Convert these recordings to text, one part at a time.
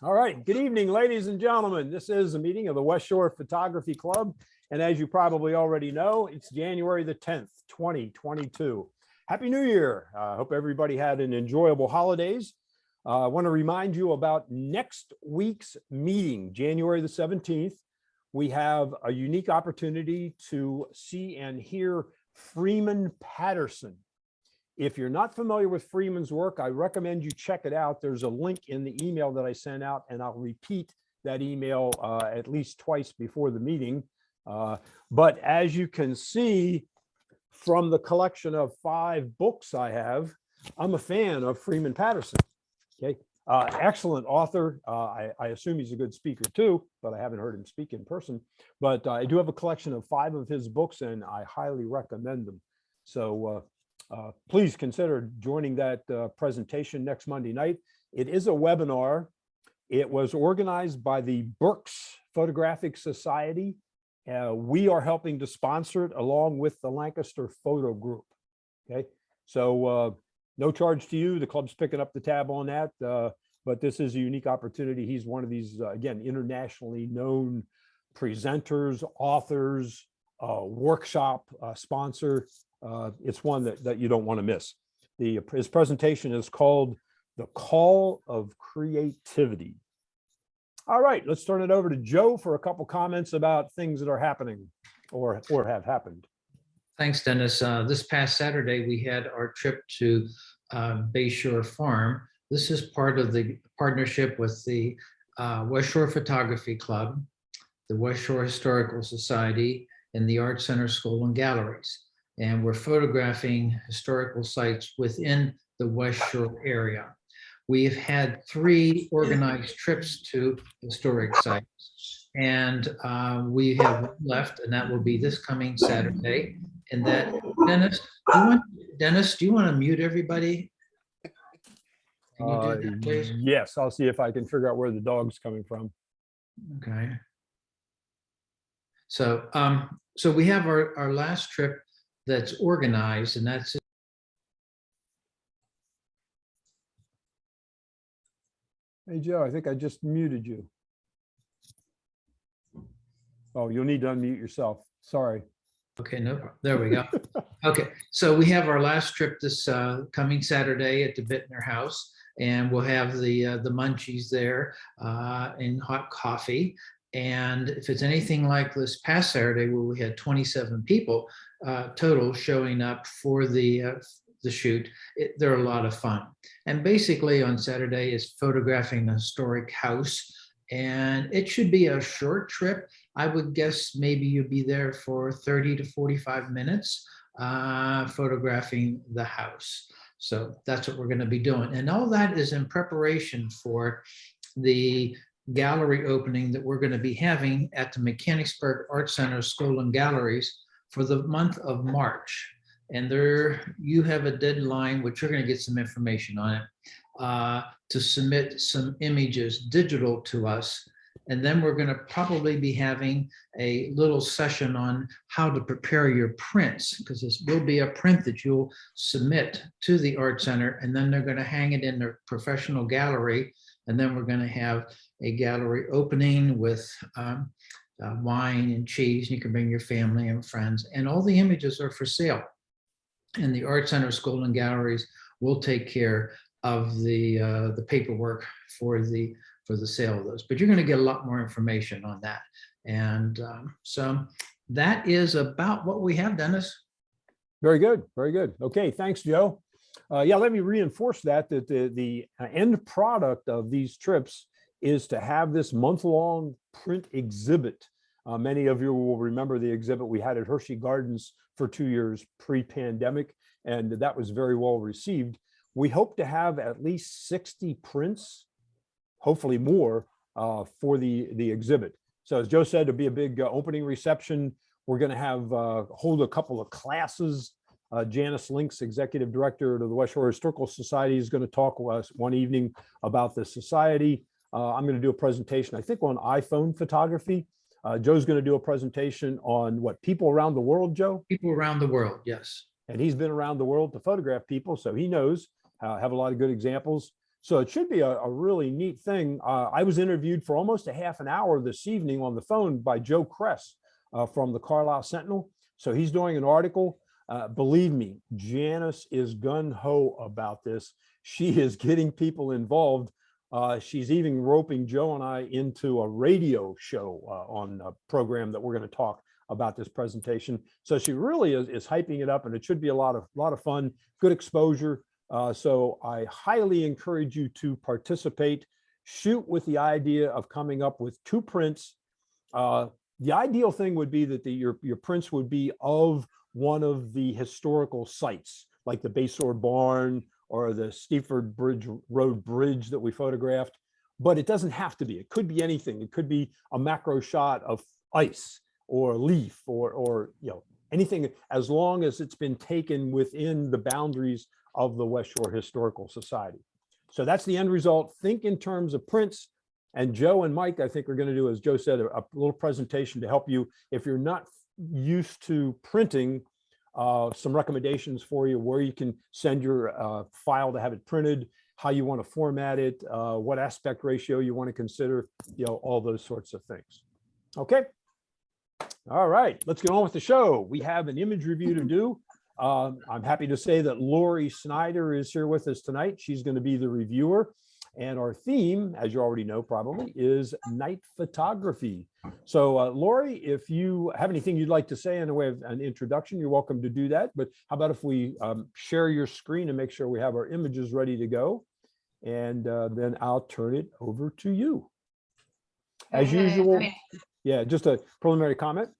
All right. Good evening, ladies and gentlemen. This is a meeting of the West Shore Photography Club. And as you probably already know, it's January the 10th, 2022. Happy New Year. I hope everybody had an enjoyable holidays. I want to remind you about next week's meeting, January the 17th. We have a unique opportunity to see and hear Freeman Patterson. If you're not familiar with Freeman's work, I recommend you check it out. There's a link in the email that I sent out, and I'll repeat that email at least twice before the meeting. But as you can see from the collection of 5 books I have, I'm a fan of Freeman Patterson. Okay, excellent author. I assume he's a good speaker too, but I haven't heard him speak in person. But I do have a collection of 5 of his books, and I highly recommend them. So please consider joining that presentation next Monday night. It is a webinar. It was organized by the Berks Photographic Society. We are helping to sponsor it along with the Lancaster Photo Group. Okay, so no charge to you. The club's picking up the tab on that, but this is a unique opportunity. He's one of these, again, internationally known presenters, authors, workshop sponsor. It's one that you don't want to miss. His presentation is called The Call of Creativity. All right, let's turn it over to Joe for a couple comments about things that are happening or have happened. Thanks, Dennis. This past Saturday, we had our trip to Bayshore Farm. This is part of the partnership with the West Shore Photography Club, the West Shore Historical Society, and the Art Center School and Galleries. And we're photographing historical sites within the West Shore area. We've had 3 organized trips to historic sites, and we have one left, and that will be this coming Saturday. And that, Dennis, do you want to mute everybody? Can you do that, please? Yes, I'll see if I can figure out where the dog's coming from. Okay. So, so we have our last trip that's organized, and that's Hey, Joe, I think I just muted you. Oh, you'll need to unmute yourself. Sorry. okay. No problem. There we go. Okay, so we have our last trip this coming Saturday at the Bittner House, and we'll have the munchies there and hot coffee. And if it's anything like this past Saturday, where we had 27 people total showing up for the shoot, they're a lot of fun. And basically on Saturday is photographing a historic house, and it should be a short trip. I would guess maybe you'd be there for 30 to 45 minutes photographing the house. So that's what we're going to be doing. And all that is in preparation for the gallery opening that we're going to be having at the Mechanicsburg Art Center School and Galleries for the month of March. And there you have a deadline, which you're going to get some information on it, to submit some images digital to us. And then we're going to probably be having a little session on how to prepare your prints, because this will be a print that you'll submit to the Art Center, and then they're going to hang it in their professional gallery. And then we're going to have a gallery opening with wine and cheese. You can bring your family and friends, and all the images are for sale. And the Art Center School and Galleries will take care of the paperwork for the sale of those. But you're going to get a lot more information on that. And so that is about what we have, Dennis. Very good. Very good. Okay. Thanks, Joe. Yeah, let me reinforce that the end product of these trips is to have this month-long print exhibit. Many of you will remember the exhibit we had at Hershey Gardens for 2 years pre-pandemic, and that was very well received. We hope to have at least 60 prints, hopefully more, for the exhibit. So as Joe said, it'll be a big opening reception. We're going to have hold a couple of classes. Janice Links, Executive Director of the West Shore Historical Society, is going to talk to us one evening about the society. I'm going to do a presentation, I think, on iPhone photography. Joe's going to do a presentation on what, people around the world, Joe? People around the world, yes. And he's been around the world to photograph people, so he knows, have a lot of good examples. So it should be a really neat thing. I was interviewed for almost a half an hour this evening on the phone by Joe Kress from the Carlisle Sentinel. So he's doing an article. Believe me, Janice is gung-ho about this. She is getting people involved. She's even roping Joe and I into a radio show on a program that we're going to talk about this presentation. So she really is hyping it up, and it should be a lot of fun, good exposure. So I highly encourage you to participate. Shoot with the idea of coming up with 2 prints. The ideal thing would be that your prints would be of one of the historical sites, like the Basore Barn or the Steeford Road Bridge that we photographed. But it doesn't have to be. It could be anything. It could be a macro shot of ice or leaf or anything, as long as it's been taken within the boundaries of the West Shore Historical Society. So that's the end result. Think in terms of prints. And Joe and Mike, I think, are going to do, as Joe said, a little presentation to help you. If you're not used to printing, some recommendations for you where you can send your file to have it printed, how you want to format it, what aspect ratio you want to consider, all those sorts of things. Okay. All right, let's get on with the show. We have an image review to do. I'm happy to say that Lori Snyder is here with us tonight. She's going to be the reviewer. And our theme, as you already know, probably, is night photography. So Lori, if you have anything you'd like to say in the way of an introduction, you're welcome to do that. But how about if we share your screen and make sure we have our images ready to go? And then I'll turn it over to you. As usual, yeah, just a preliminary comment.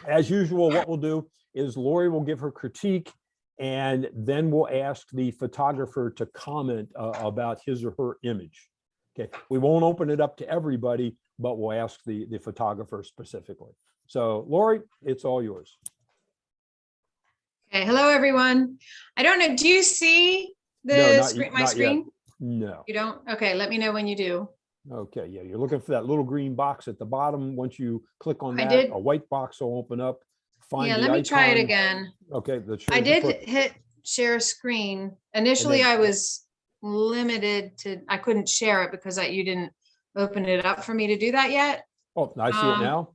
As usual, what we'll do is Lori will give her critique, and then we'll ask the photographer to comment about his or her image. Okay, we won't open it up to everybody, but we'll ask the photographer specifically. So Lori, it's all yours. Okay, hello everyone. I don't know, do you see the screen, my screen? No. You don't? Okay, let me know when you do. Okay, yeah, you're looking for that little green box at the bottom. Once you click on that, a white box will open up. Yeah, let me try it again. Okay, I did hit share screen. Initially, I was limited to, I couldn't share it because you didn't open it up for me to do that yet. Oh, I see it now.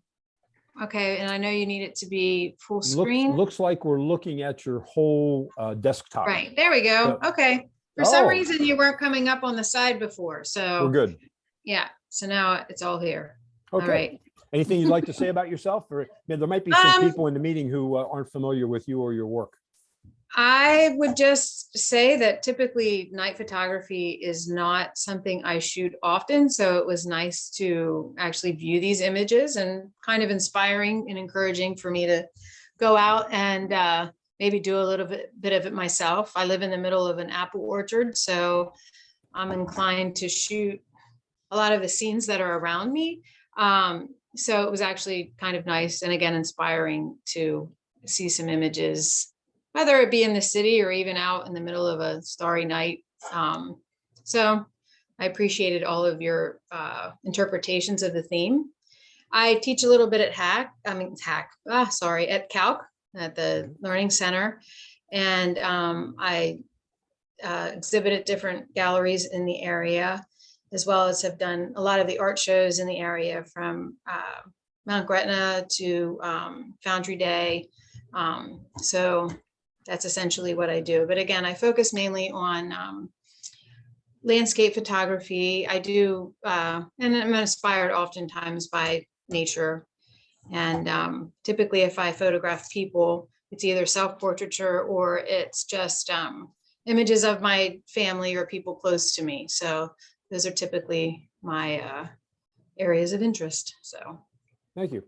Okay, and I know you need it to be full screen. Looks like we're looking at your whole desktop. Right, there we go. So, okay. For some reason, you weren't coming up on the side before, so. We're good. Yeah, so now it's all here. Okay. All right. Anything you'd like to say about yourself? Or there might be some people in the meeting who aren't familiar with you or your work. I would just say that typically night photography is not something I shoot often. So it was nice to actually view these images, and kind of inspiring and encouraging for me to go out and maybe do a little bit of it myself. I live in the middle of an apple orchard, so I'm inclined to shoot a lot of the scenes that are around me. So it was actually kind of nice and, again, inspiring to see some images, whether it be in the city or even out in the middle of a starry night. So I appreciated all of your interpretations of the theme. I teach a little bit at at Calc, at the Learning Center. And I exhibit at different galleries in the area, as well as have done a lot of the art shows in the area, from Mount Gretna to Foundry Day. So that's essentially what I do. But again, I focus mainly on landscape photography. I do, and I'm inspired oftentimes by nature. And typically if I photograph people, it's either self-portraiture or it's just images of my family or people close to me. So those are typically my areas of interest. So thank you.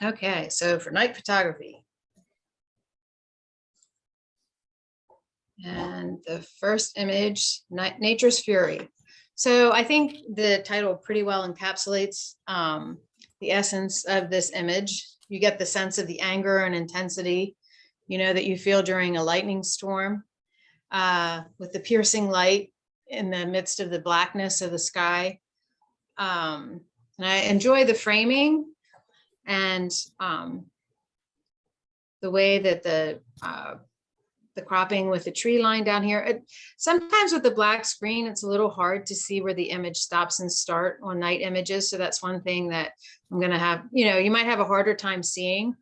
Okay, so for night photography. And the first image, Nature's Fury. So I think the title pretty well encapsulates the essence of this image. You get the sense of the anger and intensity, that you feel during a lightning storm. With the piercing light in the midst of the blackness of the sky. And I enjoy the framing and the way that the the cropping with the tree line down here. Sometimes with the black screen, it's a little hard to see where the image stops and start on night images. So that's one thing that I'm going to have, you might have a harder time seeing,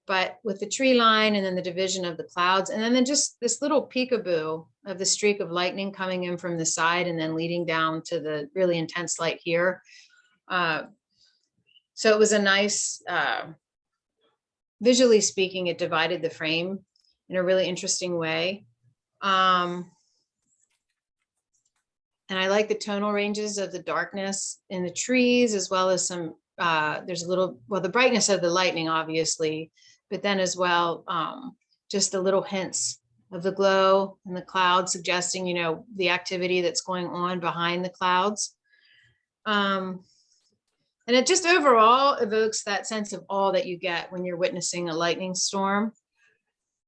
but with the tree line and then the division of the clouds, and then just this little peekaboo of the streak of lightning coming in from the side and then leading down to the really intense light here. So it was a nice, visually speaking, it divided the frame in a really interesting way. And I like the tonal ranges of the darkness in the trees, as well as some, there's a little, well, the brightness of the lightning, obviously, but then as well, just the little hints of the glow and the clouds suggesting, the activity that's going on behind the clouds. And it just overall evokes that sense of awe that you get when you're witnessing a lightning storm.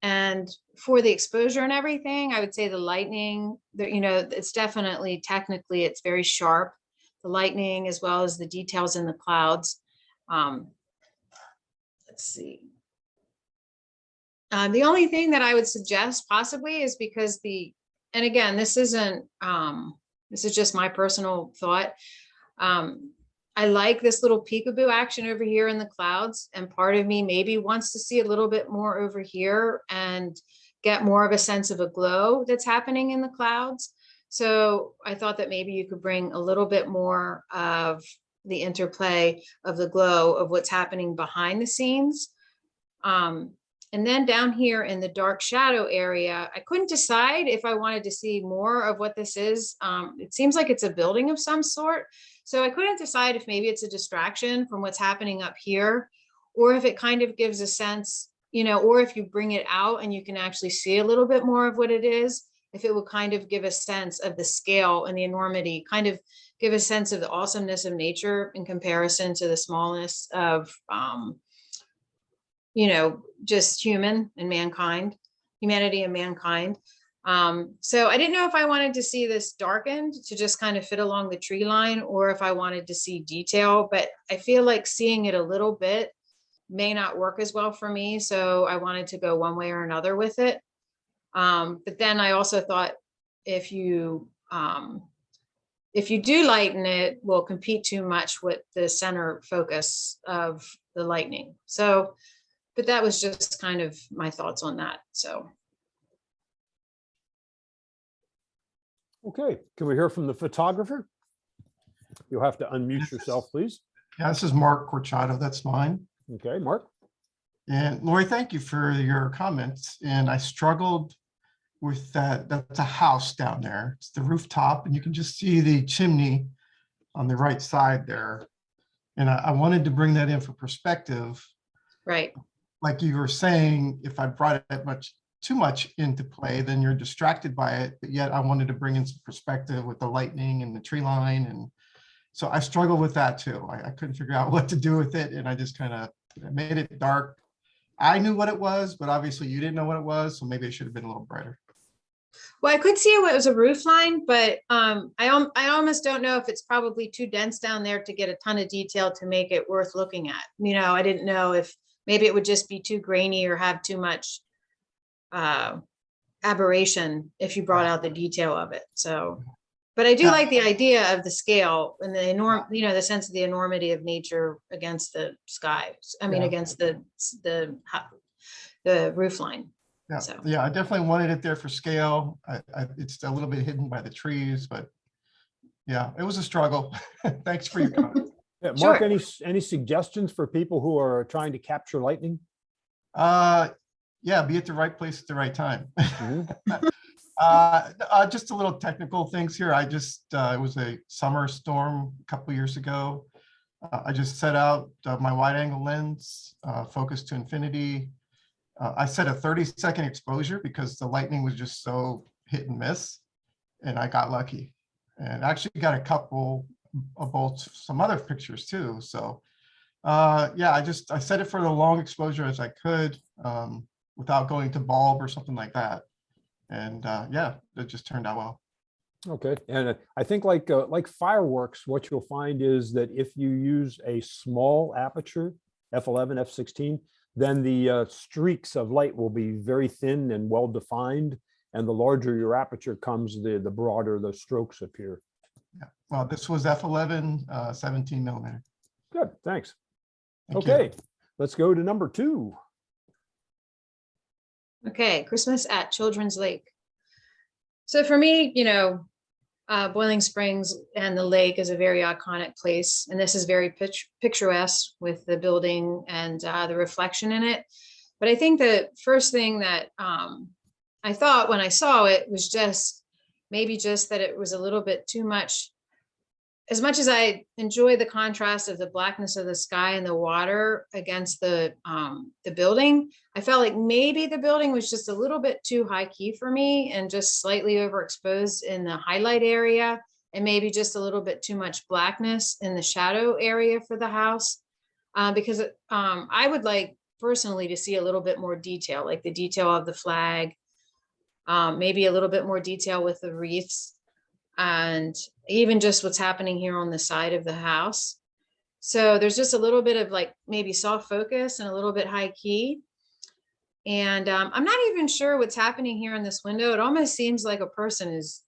And for the exposure and everything, I would say the lightning, it's definitely, technically, it's very sharp. The lightning, as well as the details in the clouds. Let's see. The only thing that I would suggest possibly is because and again, this isn't, this is just my personal thought. I like this little peekaboo action over here in the clouds, and part of me maybe wants to see a little bit more over here and get more of a sense of a glow that's happening in the clouds. So I thought that maybe you could bring a little bit more of the interplay of the glow of what's happening behind the scenes. And then down here in the dark shadow area, I couldn't decide if I wanted to see more of what this is. It seems like it's a building of some sort. So I couldn't decide if maybe it's a distraction from what's happening up here, or if it kind of gives a sense, or if you bring it out and you can actually see a little bit more of what it is, if it will kind of give a sense of the scale and the enormity, kind of give a sense of the awesomeness of nature in comparison to the smallness of, just humanity and mankind. So I didn't know if I wanted to see this darkened to just kind of fit along the tree line, or if I wanted to see detail, but I feel like seeing it a little bit may not work as well for me. So I wanted to go one way or another with it. But then I also thought if you do lighten it, will compete too much with the center focus of the lightning. So, but that was just kind of my thoughts on that. So. Okay, can we hear from the photographer? You'll have to unmute yourself, please. Yeah, this is Mark Corchado. That's mine. Okay, Mark. And Lori, thank you for your comments. And I struggled with that. That's a house down there. It's the rooftop, and you can just see the chimney on the right side there. And I wanted to bring that in for perspective. Right. Like you were saying, if I brought it too much into play, then you're distracted by it. But yet I wanted to bring in some perspective with the lightning and the tree line. And so I struggled with that too. I couldn't figure out what to do with it. And I just kind of made it dark. I knew what it was, but obviously you didn't know what it was. So maybe it should have been a little brighter. Well, I could see it was a roof line, but I almost don't know if it's probably too dense down there to get a ton of detail to make it worth looking at. I didn't know if maybe it would just be too grainy or have too much aberration if you brought out the detail of it. So, but I do like the idea of the scale and the the sense of the enormity of nature against the sky. I mean, against the roof line. Yeah, So. Yeah, I definitely wanted it there for scale. It's a little bit hidden by the trees, but yeah, it was a struggle. Thanks for your comment. Yeah, Mark, Sure. any suggestions for people who are trying to capture lightning? Yeah, be at the right place at the right time. Mhm. Just a little technical things here. It was a summer storm a couple years ago. I just set out my wide angle lens, focus to infinity. I set a 30-second exposure because the lightning was just so hit and miss, and I got lucky and actually got a couple of some other pictures too. So yeah, I set it for the long exposure as I could without going to bulb or something like that. And yeah, it just turned out well. Okay, and I think like fireworks, what you'll find is that if you use a small aperture, f11, f16, then the streaks of light will be very thin and well defined. And the larger your aperture comes, the broader the strokes appear. Yeah. Well, this was f11, 17 millimeter. Good, thanks. Thank you. Okay, let's go to number 2. Okay, Christmas at Children's Lake. So for me, Boiling Springs and the lake is a very iconic place, and this is very picturesque with the building and the reflection in it. But I think the first thing that I thought when I saw it was just that it was a little bit too much. As much as I enjoy the contrast of the blackness of the sky and the water against the building, I felt like maybe the building was just a little bit too high key for me and just slightly overexposed in the highlight area, and maybe just a little bit too much blackness in the shadow area for the house. Because I would like personally to see a little bit more detail, like the detail of the flag, maybe a little bit more detail with the wreaths, and even just what's happening here on the side of the house. So there's just a little bit of like maybe soft focus and a little bit high key. And I'm not even sure what's happening here in this window. It almost seems like a person is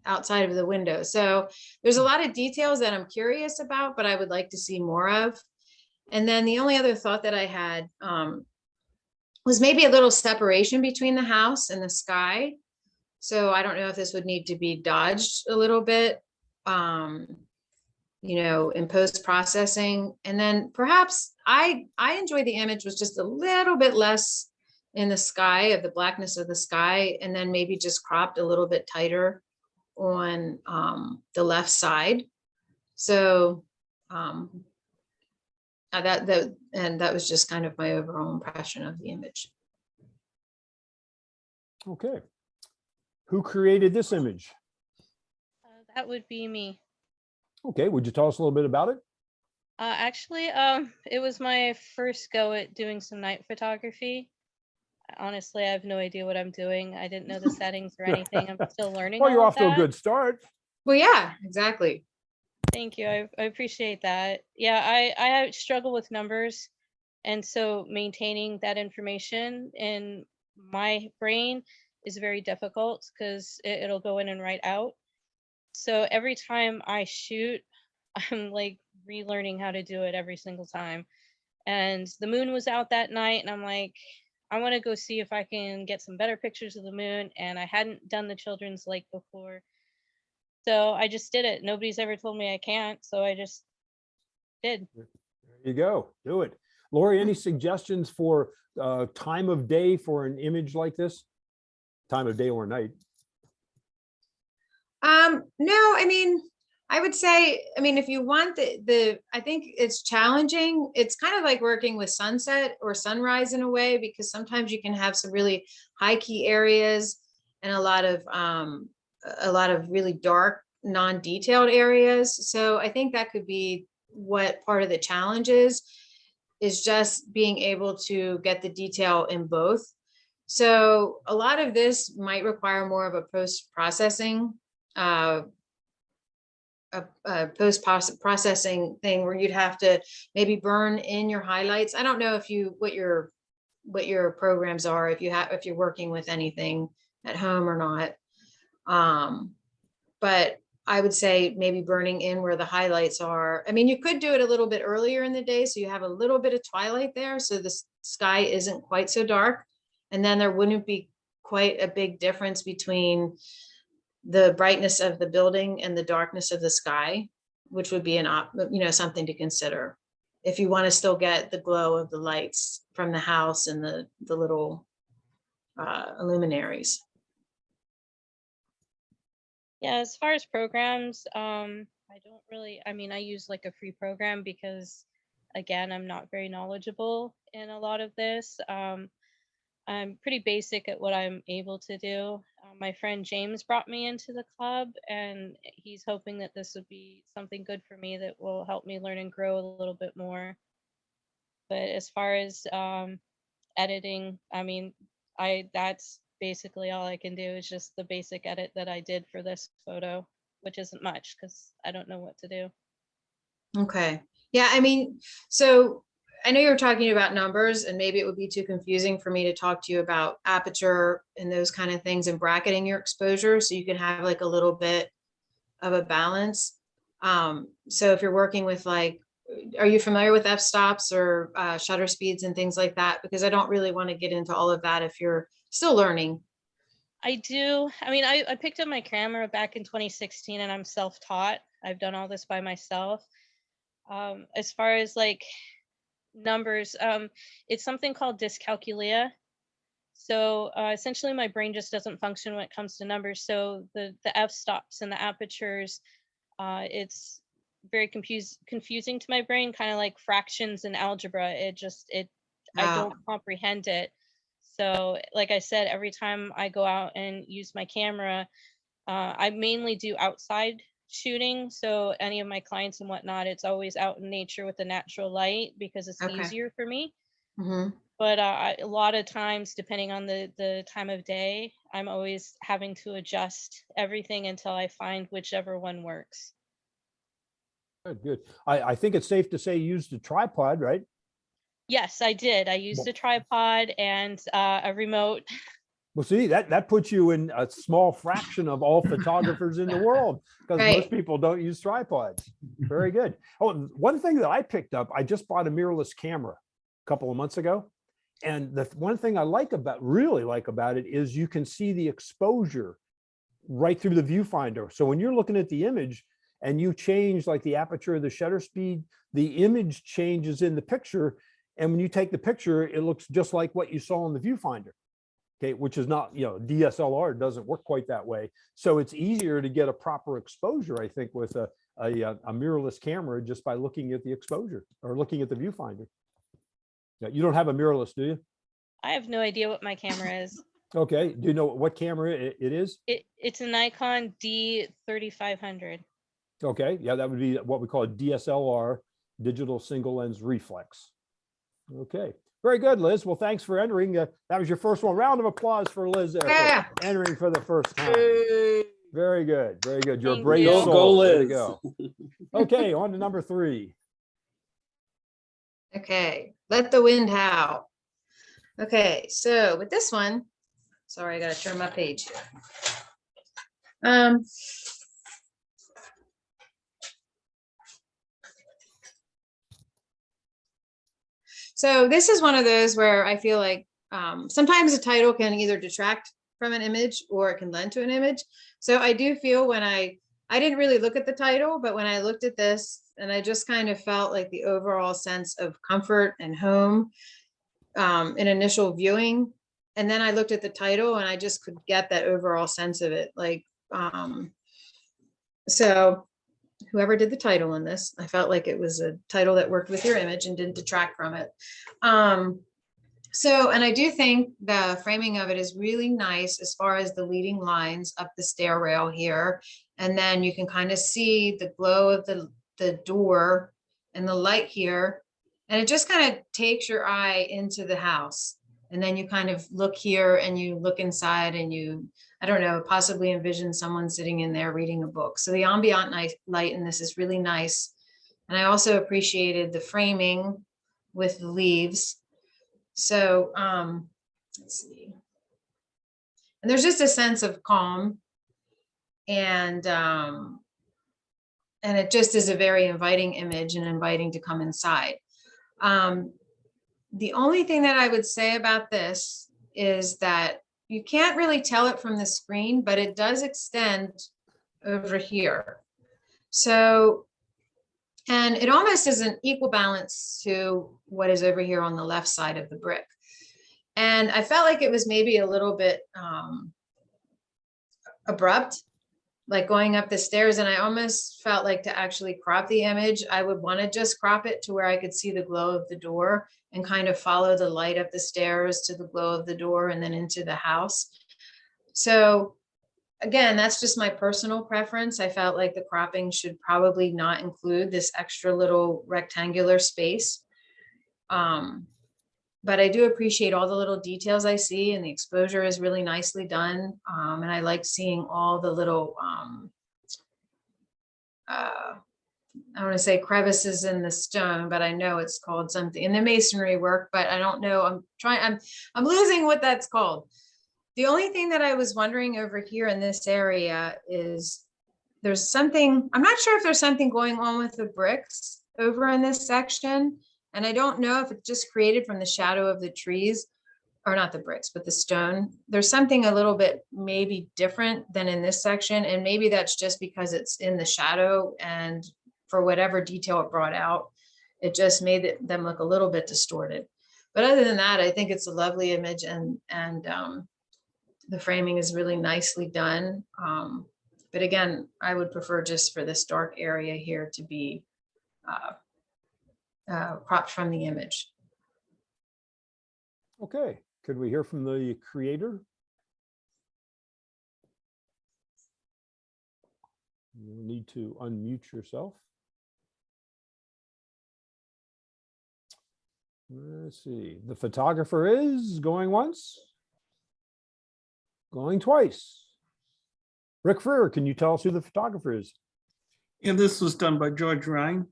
outside of the window. So there's a lot of details that I'm curious about, but I would like to see more of. And then the only other thought that I had was maybe a little separation between the house and the sky. So I don't know if this would need to be dodged a little bit, in post-processing. And then perhaps I enjoy the image was just a little bit less in the sky, of the blackness of the sky, and then maybe just cropped a little bit tighter on the left side. So that was just kind of my overall impression of the image. Okay. Who created this image? That would be me. Okay, would you tell us a little bit about it? Actually, it was my first go at doing some night photography. Honestly, I have no idea what I'm doing. I didn't know the settings or anything. I'm still learning. Well, you're all off of to a that. good start. Well, yeah, exactly. Thank you. I appreciate that. Yeah, I struggle with numbers, and so maintaining that information in my brain is very difficult because it'll go in and write out. So every time I shoot, I'm like relearning how to do it every single time. And the moon was out that night, and I'm like, I want to go see if I can get some better pictures of the moon. And I hadn't done the children's lake before. So I just did it. Nobody's ever told me I can't. So I just did. There you go. Do it. Lori, any suggestions for time of day for an image like this? Time of day or night? No, I mean, I would say, if you want I think it's challenging. It's kind of like working with sunset or sunrise in a way, because sometimes you can have some really high key areas and a lot of really dark, non-detailed areas. So I think that could be what part of the challenge is just being able to get the detail in both. So a lot of this might require more of a post-processing post-processing thing where you'd have to maybe burn in your highlights. I don't know what your programs are, if you're working with anything at home or not. But I would say maybe burning in where the highlights are. You could do it a little bit earlier in the day, so you have a little bit of twilight there, so the sky isn't quite so dark, and then there wouldn't be quite a big difference between the brightness of the building and the darkness of the sky, which would be something to consider if you want to still get the glow of the lights from the house and the little luminaries. Yeah, as far as programs, I don't really, I use like a free program because, again, I'm not very knowledgeable in a lot of this. I'm pretty basic at what I'm able to do. My friend James brought me into the club, and he's hoping that this would be something good for me that will help me learn and grow a little bit more. But as far as editing, that's basically all I can do is just the basic edit that I did for this photo, which isn't much because I don't know what to do. Okay. Yeah, so I know you're talking about numbers and maybe it would be too confusing for me to talk to you about aperture and those kind of things and bracketing your exposure so you can have like a little bit of a balance. So if you're working with like, are you familiar with f-stops or shutter speeds and things like that? Because I don't really want to get into all of that if you're still learning. I do. I mean, I picked up my camera back in 2016 and I'm self-taught. I've done all this by myself. As far as like numbers, it's something called dyscalculia. So essentially my brain just doesn't function when it comes to numbers. So the f-stops and the apertures, it's very confusing to my brain, kind of like fractions in algebra. I don't comprehend it. So like I said, every time I go out and use my camera, I mainly do outside shooting. So any of my clients and whatnot, it's always out in nature with the natural light because it's Okay. easier for me. Mm-hmm. But a lot of times, depending on the time of day, I'm always having to adjust everything until I find whichever one works. Good, good. I think it's safe to say you used a tripod, right? Yes, I did. I used a tripod and a remote. Well, see, that puts you in a small fraction of all photographers in the world because most Right. people don't use tripods. Very good. Oh, one thing that I picked up, I just bought a mirrorless camera a couple of months ago. And the one thing I really like about it is you can see the exposure right through the viewfinder. So when you're looking at the image and you change like the aperture, the shutter speed, the image changes in the picture. And when you take the picture, it looks just like what you saw in the viewfinder. Okay, which is not, DSLR doesn't work quite that way. So it's easier to get a proper exposure, I think, with a mirrorless camera just by looking at the exposure or looking at the viewfinder. Yeah, you don't have a mirrorless, do you? I have no idea what my camera is. Okay, do you know what camera it is? It's a Nikon D3500. Okay, yeah, that would be what we call a DSLR, digital single lens reflex. Okay, very good, Liz. Well, thanks for entering. That was your first one. Round of applause for Liz there Yeah. for entering for the first time. Very good, very good. You're a Thank brave you. soul. Go, Way to Liz. go. Okay, on to number 3. Okay, let the wind howl. Okay, so with this one, sorry, I gotta turn my page here. So this is one of those where I feel like sometimes a title can either detract from an image or it can lend to an image. So I do feel when I didn't really look at the title, but when I looked at this and I just kind of felt like the overall sense of comfort and home in initial viewing. And then I looked at the title and I just could get that overall sense of it. Like, so whoever did the title in this, I felt like it was a title that worked with your image and didn't detract from it. So, and I do think the framing of it is really nice as far as the leading lines up the stair rail here. And then you can kind of see the glow of the door and the light here. And it just kind of takes your eye into the house. And then you kind of look here and you look inside and you, I don't know, possibly envision someone sitting in there reading a book. So the ambient light in this is really nice. And I also appreciated the framing with the leaves. So let's see. And there's just a sense of calm. And it just is a very inviting image and inviting to come inside. The only thing that I would say about this is that you can't really tell it from the screen, but it does extend over here. So, and it almost is an equal balance to what is over here on the left side of the brick. And I felt like it was maybe a little bit abrupt, like going up the stairs. And I almost felt like to actually crop the image, I would want to just crop it to where I could see the glow of the door and kind of follow the light up the stairs to the glow of the door and then into the house. So again, that's just my personal preference. I felt like the cropping should probably not include this extra little rectangular space. But I do appreciate all the little details I see, and the exposure is really nicely done. And I like seeing all the little I want to say crevices in the stone, but I know it's called something in the masonry work, but I don't know. I'm losing what that's called. The only thing that I was wondering over here in this area is there's something, I'm not sure if there's something going on with the bricks over in this section. And I don't know if it's just created from the shadow of the trees, or not the bricks, but the stone. There's something a little bit maybe different than in this section. And maybe that's just because it's in the shadow, and for whatever detail it brought out, it just made them look a little bit distorted. But other than that, I think it's a lovely image, and the framing is really nicely done. But again, I would prefer just for this dark area here to be cropped from the image. Okay, could we hear from the creator? You need to unmute yourself. Let's see, the photographer is going once, going twice. Rick Freer, can you tell us who the photographer is? And this was done by George Ryan.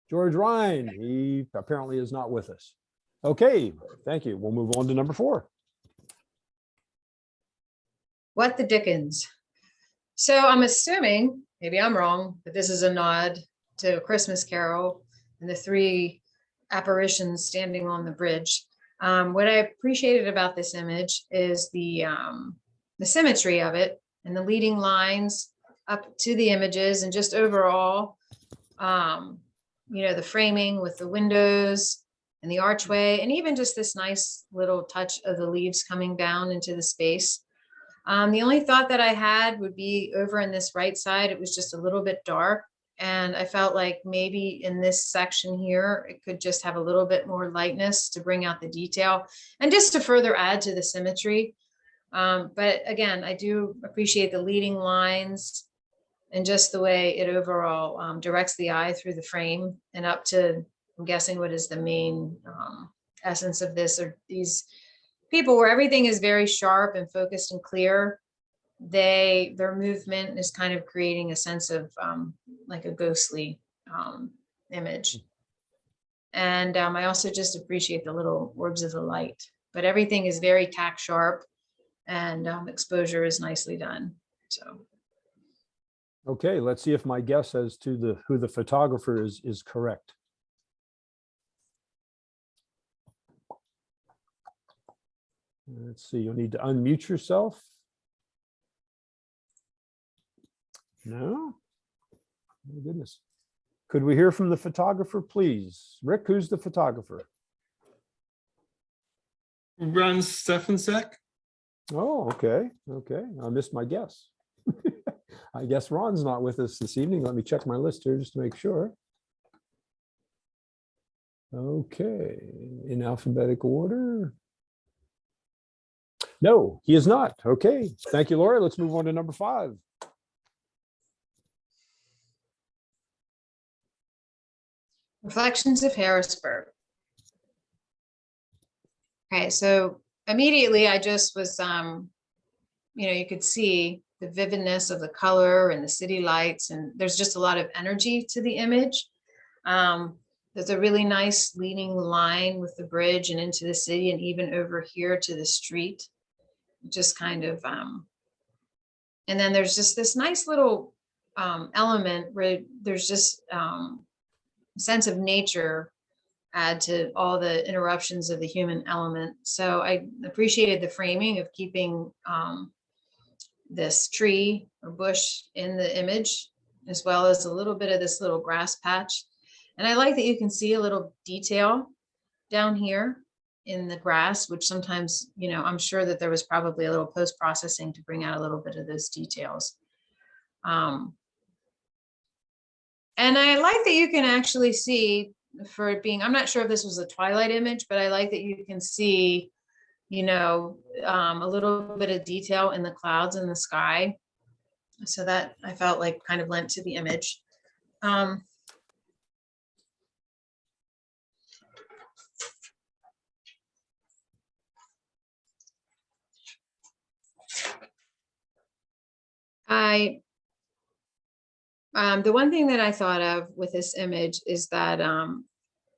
George Ryan, he apparently is not with us. Okay, thank you. We'll move on to number 4. What the dickens? So I'm assuming, maybe I'm wrong, but this is a nod to A Christmas Carol and the 3 apparitions standing on the bridge. What I appreciated about this image is the symmetry of it and the leading lines up to the images, and just overall, the framing with the windows and the archway, and even just this nice little touch of the leaves coming down into the space. The only thought that I had would be over in this right side, it was just a little bit dark. And I felt like maybe in this section here, it could just have a little bit more lightness to bring out the detail and just to further add to the symmetry. But again, I do appreciate the leading lines and just the way it overall directs the eye through the frame and up to, I'm guessing, what is the main essence of this, or these people where everything is very sharp and focused and clear. Their movement is kind of creating a sense of like a ghostly image. And I also just appreciate the little orbs of the light, but everything is very tack sharp, and exposure is nicely done. So. Okay, let's see if my guess as to who the photographer is correct. Let's see, you'll need to unmute yourself. No? My goodness. Could we hear from the photographer, please? Rick, who's the photographer? Ron Stefansek. Oh, okay. Okay. I missed my guess. I guess Ron's not with us this evening. Let me check my list here just to make sure. Okay. In alphabetical order. No, he is not. Okay. Thank you, Laura. Let's move on to number 5. Reflections of Harrisburg. Okay, so immediately I just was, you could see the vividness of the color and the city lights, and there's just a lot of energy to the image. There's a really nice leading line with the bridge and into the city, and even over here to the street, just kind of, and then there's just this nice little element where there's just sense of nature add to all the interruptions of the human element. So I appreciated the framing of keeping this tree or bush in the image, as well as a little bit of this little grass patch. And I like that you can see a little detail down here in the grass, which sometimes, I'm sure that there was probably a little post-processing to bring out a little bit of those details. And I like that you can actually see, for it being, I'm not sure if this was a twilight image, but I like that you can see, a little bit of detail in the clouds in the sky. So that I felt like kind of lent to the image. I The one thing that I thought of with this image is that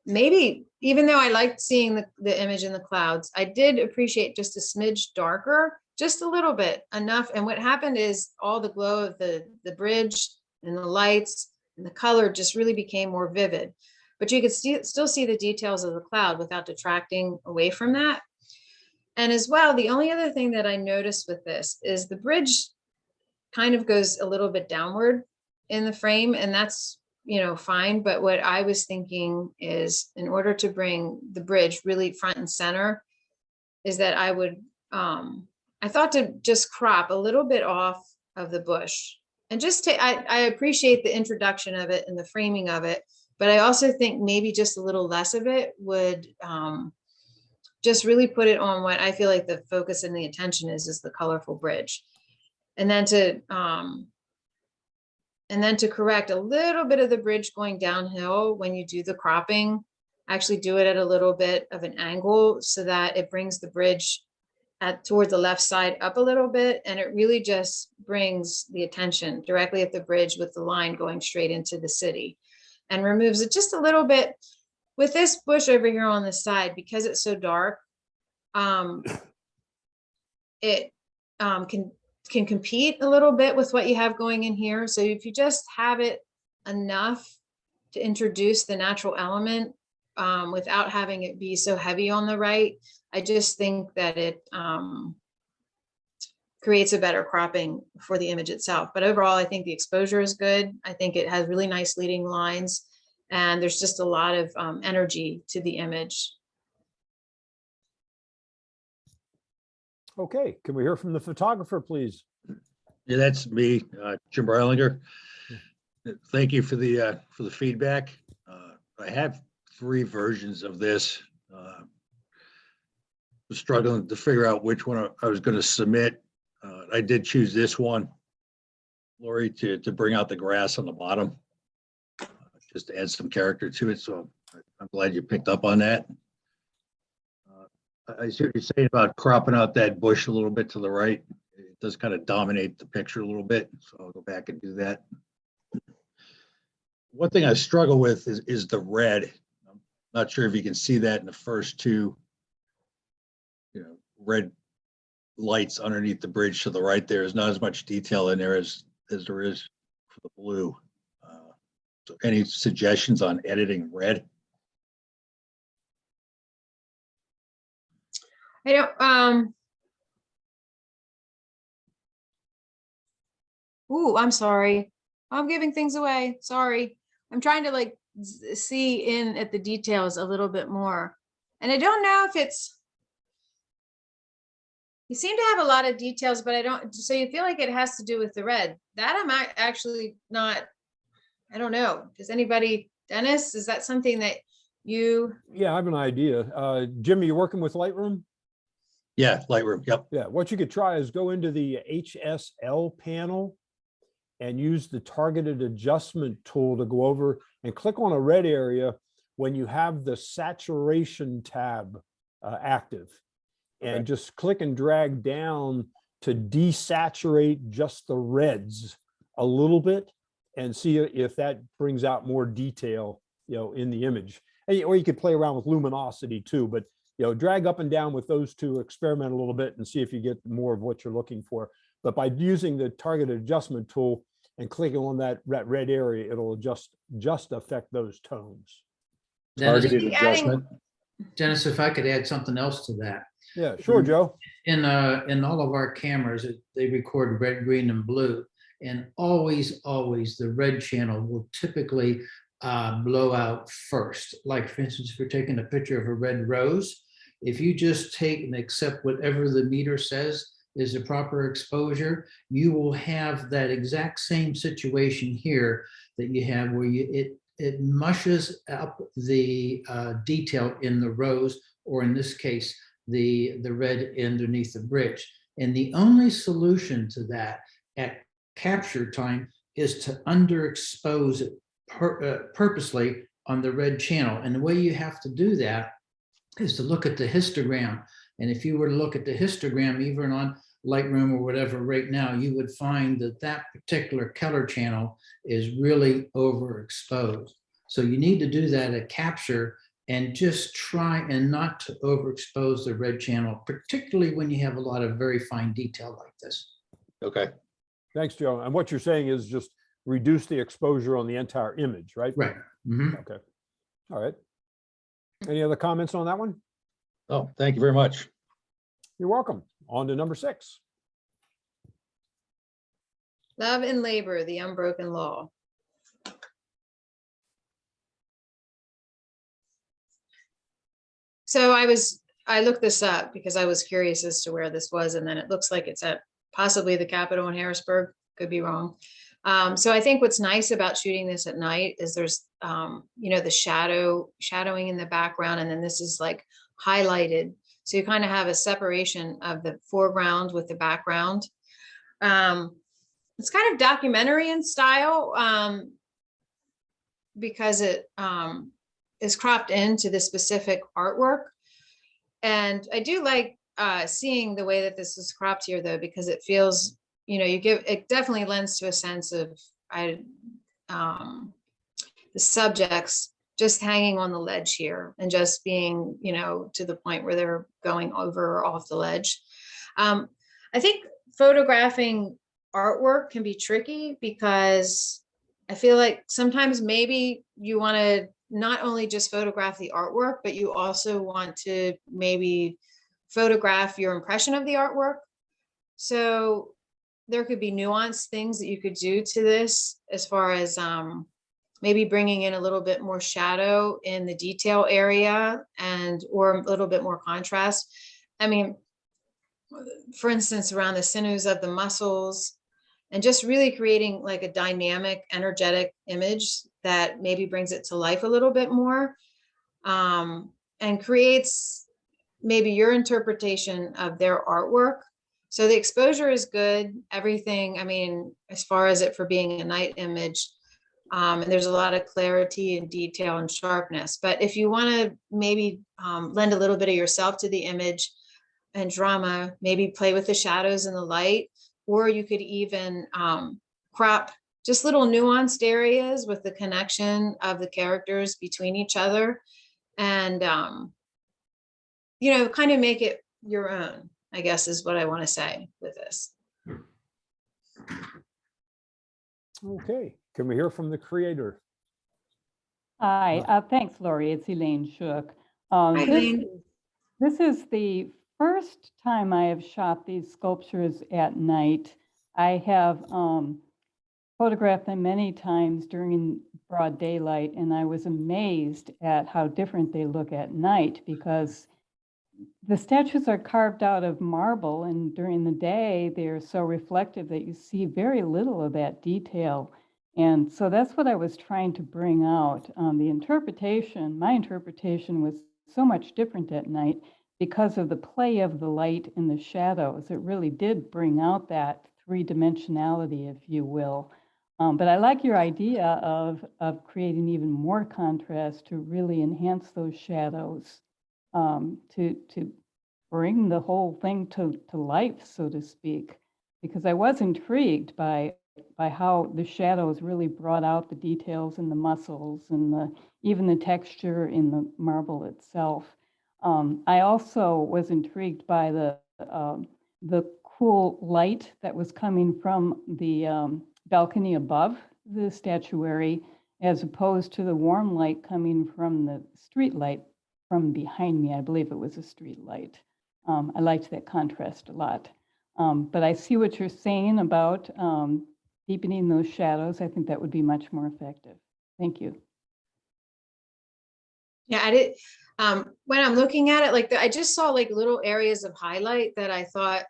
maybe, even though I liked seeing the image in the clouds, I did appreciate just a smidge darker, just a little bit, enough. And what happened is all the glow of the bridge and the lights and the color just really became more vivid. But you could still see the details of the cloud without detracting away from that. And as well, the only other thing that I noticed with this is the bridge kind of goes a little bit downward in the frame, and that's, you know, fine. But what I was thinking is, in order to bring the bridge really front and center, is that I would, I thought to just crop a little bit off of the bush. And just to, I appreciate the introduction of it and the framing of it, but I also think maybe just a little less of it would just really put it on what I feel like the focus and the attention is the colorful bridge. And then to correct a little bit of the bridge going downhill when you do the cropping, actually do it at a little bit of an angle so that it brings the bridge toward the left side up a little bit. And it really just brings the attention directly at the bridge with the line going straight into the city, and removes it just a little bit. With this bush over here on the side, because it's so dark, it can compete a little bit with what you have going in here. So if you just have it enough to introduce the natural element without having it be so heavy on the right, I just think that it creates a better cropping for the image itself. But overall, I think the exposure is good. I think it has really nice leading lines, and there's just a lot of energy to the image. Okay, can we hear from the photographer, please? Yeah, that's me, Jim Breilinger. Thank you for the feedback. I have 3 versions of this. Was struggling to figure out which one I was going to submit. I did choose this one, Lori, to bring out the grass on the bottom, just to add some character to it. So I'm glad you picked up on that. I see what you're saying about cropping out that bush a little bit to the right. It does kind of dominate the picture a little bit, so I'll go back and do that. One thing I struggle with is the red. I'm not sure if you can see that in the first 2, red lights underneath the bridge to the right. There's not as much detail in there as there is for the blue. So any suggestions on editing red? I don't, ooh, I'm sorry. I'm giving things away. Sorry. I'm trying to like see in at the details a little bit more. And I don't know if it's, you seem to have a lot of details, but I don't, so you feel like it has to do with the red. That I'm actually not, I don't know. Does anybody, Dennis, is that something that you? Yeah, I have an idea. Jimmy, you working with Lightroom? Yeah, Lightroom, yep. Yeah, what you could try is go into the HSL panel and use the targeted adjustment tool to go over and click on a red area when you have the saturation tab active. And just click and drag down to desaturate just the reds a little bit and see if that brings out more detail, in the image. Or you could play around with luminosity too, but drag up and down with those 2, experiment a little bit and see if you get more of what you're looking for. But by using the targeted adjustment tool and clicking on that red area, it'll just affect those tones. Targeted Adding- adjustment. Dennis, if I could add something else to that. Yeah, sure, Joe. In all of our cameras, they record red, green, and blue. And always the red channel will typically blow out first. Like for instance, if you're taking a picture of a red rose, if you just take and accept whatever the meter says is the proper exposure, you will have that exact same situation here that you have where it mushes up the detail in the rose, or in this case, the red underneath the bridge. And the only solution to that at capture time is to underexpose it purposely on the red channel. And the way you have to do that is to look at the histogram. And if you were to look at the histogram, even Lightroom or whatever right now, you would find that that particular color channel is really overexposed. So you need to do that at capture and just try and not to overexpose the red channel, particularly when you have a lot of very fine detail like this. Okay. Thanks, Joe. And what you're saying is just reduce the exposure on the entire image, right? Right. Mhm. Okay. All right. Any other comments on that one? Oh, thank you very much. You're welcome. On to number 6. Love and Labor, the Unbroken Law. So I looked this up because I was curious as to where this was, and then it looks like it's at possibly the Capitol in Harrisburg, could be wrong. So I think what's nice about shooting this at night is there's, the shadowing in the background, and then this is like highlighted. So you kind of have a separation of the foreground with the background. It's kind of documentary in style because it is cropped into the specific artwork. And I do like seeing the way that this is cropped here, though, because it feels, it definitely lends to a sense of the subjects just hanging on the ledge here and just being, to the point where they're going over or off the ledge. I think photographing artwork can be tricky because I feel like sometimes maybe you want to not only just photograph the artwork, but you also want to maybe photograph your impression of the artwork. So there could be nuanced things that you could do to this as far as maybe bringing in a little bit more shadow in the detail area or a little bit more contrast. I mean, for instance, around the sinews of the muscles, and just really creating like a dynamic, energetic image that maybe brings it to life a little bit more, and creates maybe your interpretation of their artwork. So the exposure is good, everything, I mean, as far as it for being a night image, and there's a lot of clarity and detail and sharpness. But if you want to maybe lend a little bit of yourself to the image and drama, maybe play with the shadows and the light, or you could even crop just little nuanced areas with the connection of the characters between each other, and kind of make it your own, I guess is what I want to say with this. Okay. Can we hear from the creator? Hi, thanks, Lori. It's Elaine Shook. Hi, Elaine. This is the first time I have shot these sculptures at night. I have photographed them many times during broad daylight, and I was amazed at how different they look at night because the statues are carved out of marble, and during the day, they're so reflective that you see very little of that detail. And so that's what I was trying to bring out. My interpretation was so much different at night because of the play of the light and the shadows. It really did bring out that three-dimensionality, if you will. But I like your idea of creating even more contrast to really enhance those shadows, to bring the whole thing to life, so to speak, because I was intrigued by how the shadows really brought out the details in the muscles and even the texture in the marble itself. I also was intrigued by the cool light that was coming from the balcony above the statuary, as opposed to the warm light coming from the street light from behind me. I believe it was a street light. I liked that contrast a lot. But I see what you're saying about deepening those shadows. I think that would be much more effective. Thank you. Yeah, I did. When I'm looking at it, I just saw like little areas of highlight that I thought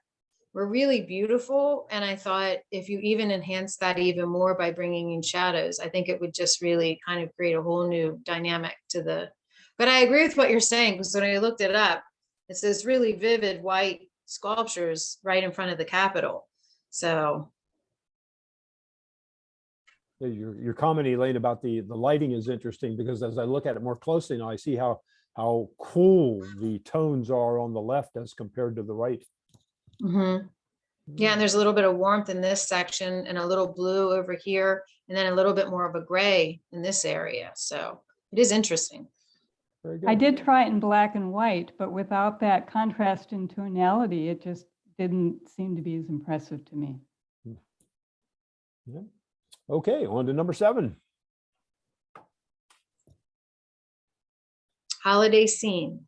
were really beautiful. And I thought if you even enhance that even more by bringing in shadows, I think it would just really kind of create a whole new dynamic but I agree with what you're saying, because when I looked it up, it's this really vivid white sculptures right in front of the Capitol. So. Your comment, Elaine, about the lighting is interesting, because as I look at it more closely now, I see how cool the tones are on the left as compared to the right. Mm-hmm. Yeah, and there's a little bit of warmth in this section and a little blue over here, and then a little bit more of a gray in this area. So it is interesting. Very I good. did try it in black and white, but without that contrast in tonality, it just didn't seem to be as impressive to me. Yeah. Okay, on to number 7. Holiday scene.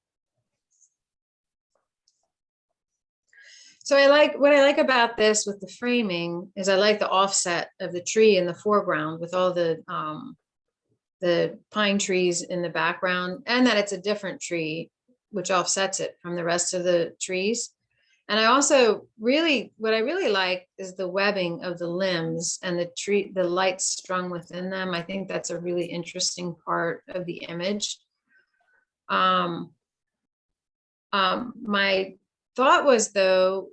So what I like about this with the framing is I like the offset of the tree in the foreground with all the pine trees in the background, and that it's a different tree, which offsets it from the rest of the trees. And I also what I really like is the webbing of the limbs and the lights strung within them. I think that's a really interesting part of the image. My thought was, though,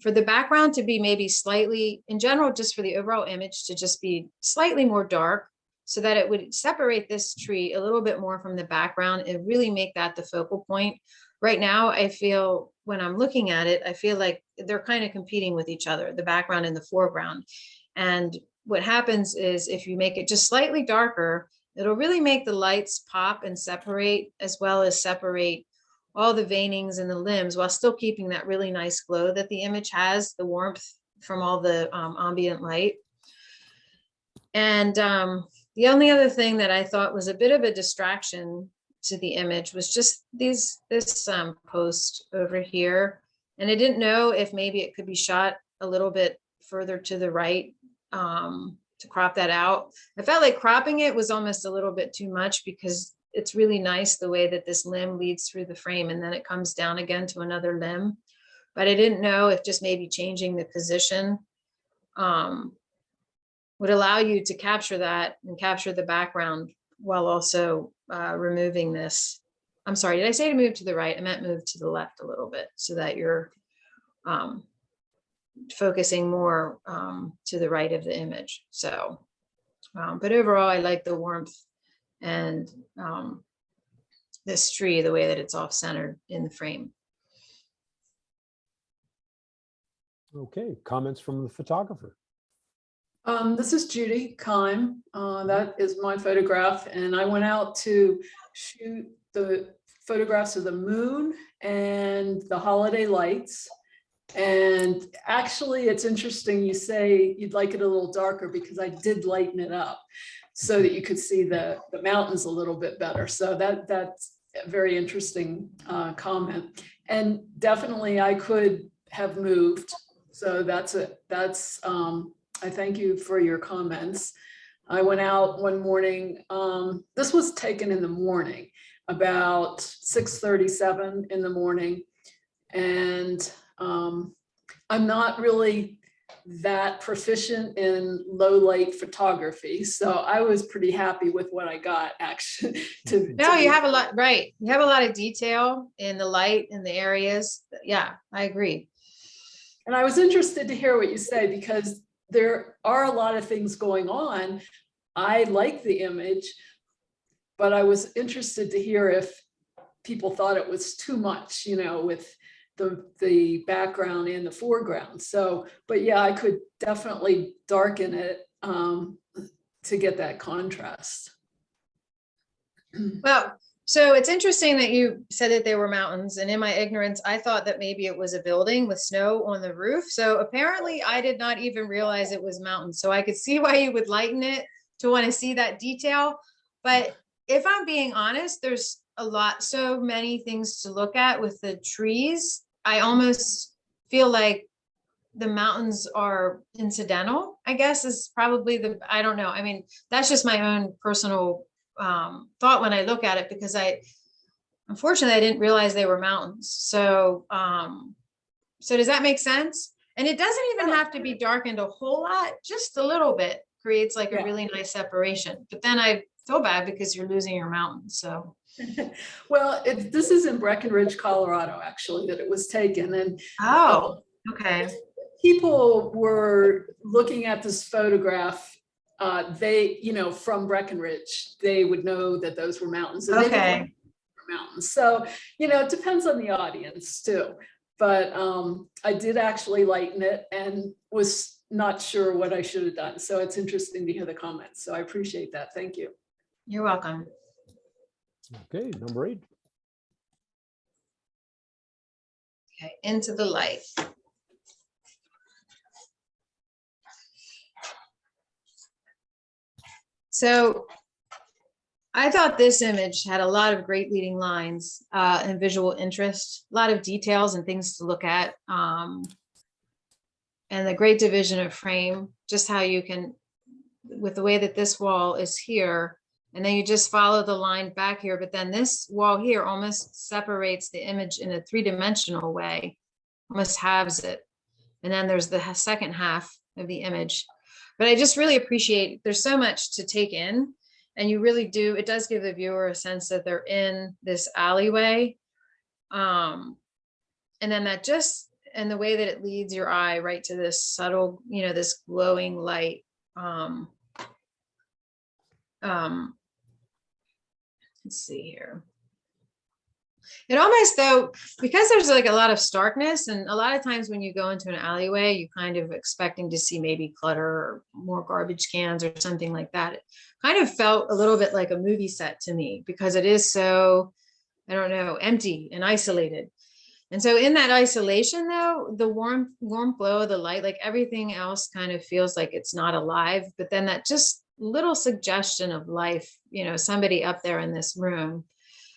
for the background to be maybe slightly, in general, just for the overall image to just be slightly more dark, so that it would separate this tree a little bit more from the background and really make that the focal point. Right now, I feel when I'm looking at it, I feel like they're kind of competing with each other, the background and the foreground. And what happens is if you make it just slightly darker, it'll really make the lights pop and separate, as well as separate all the veinings and the limbs, while still keeping that really nice glow that the image has, the warmth from all the ambient light. And the only other thing that I thought was a bit of a distraction to the image was just this post over here. And I didn't know if maybe it could be shot a little bit further to the right to crop that out. I felt like cropping it was almost a little bit too much, because it's really nice the way that this limb leads through the frame and then it comes down again to another limb. But I didn't know if just maybe changing the position would allow you to capture that and capture the background while also removing this. I'm sorry, did I say to move to the right? I meant move to the left a little bit so that you're focusing more to the right of the image. So, but overall, I like the warmth and this tree, the way that it's off-centered in the frame. Okay, comments from the photographer. This is Judy Kime. That is my photograph, and I went out to shoot the photographs of the moon and the holiday lights. And actually, it's interesting you say you'd like it a little darker, because I did lighten it up so that you could see the mountains a little bit better. So that's a very interesting comment. And definitely I could have moved. So I thank you for your comments. I went out one morning. This was taken in the morning, about 6:37 in the morning. And I'm not really that proficient in low light photography. So I was pretty happy with what I got, actually. No, you have a lot, right. You have a lot of detail in the light in the areas. Yeah, I agree. And I was interested to hear what you say, because there are a lot of things going on. I like the image, but I was interested to hear if people thought it was too much, with the background and the foreground. So, but yeah, I could definitely darken it to get that contrast. Well, so it's interesting that you said that there were mountains, and in my ignorance, I thought that maybe it was a building with snow on the roof. So apparently I did not even realize it was mountains. So I could see why you would lighten it to want to see that detail. But if I'm being honest, there's so many things to look at with the trees. I almost feel like the mountains are incidental, I guess, is probably I don't know. I mean, that's just my own personal thought when I look at it, because unfortunately I didn't realize they were mountains. So so does that make sense? And it doesn't even have to be darkened a whole lot, just a little bit creates like a really nice separation. But then I feel bad because you're losing your mountains. So well, this is in Breckenridge, Colorado, actually, that it was taken. And okay. People were looking at this photograph. They, from Breckenridge, they would know that those were mountains. And they were mountains. So, it depends on the audience too. but I did actually lighten it and was not sure what I should have done. So it's interesting to hear the comments. So I appreciate that. Thank you. You're welcome. Okay, number 8. Okay, into the light. So I thought this image had a lot of great leading lines and visual interest, a lot of details and things to look at. And the great division of frame, just how you can, with the way that this wall is here, and then you just follow the line back here, but then this wall here almost separates the image in a 3-dimensional way, almost halves it. And then there's the second half of the image. But I just really appreciate, there's so much to take in, and you really do, it does give the viewer a sense that they're in this alleyway. And then that just, and the way that it leads your eye right to this subtle, you know, this glowing light. Let's see here. It almost, though, because there's like a lot of starkness, and a lot of times when you go into an alleyway, you kind of expecting to see maybe clutter or more garbage cans or something like that. It kind of felt a little bit like a movie set to me, because it is so, I don't know, empty and isolated. And so in that isolation, though, the warm glow of the light, like everything else kind of feels like it's not alive, but then that just little suggestion of life, you know, somebody up there in this room.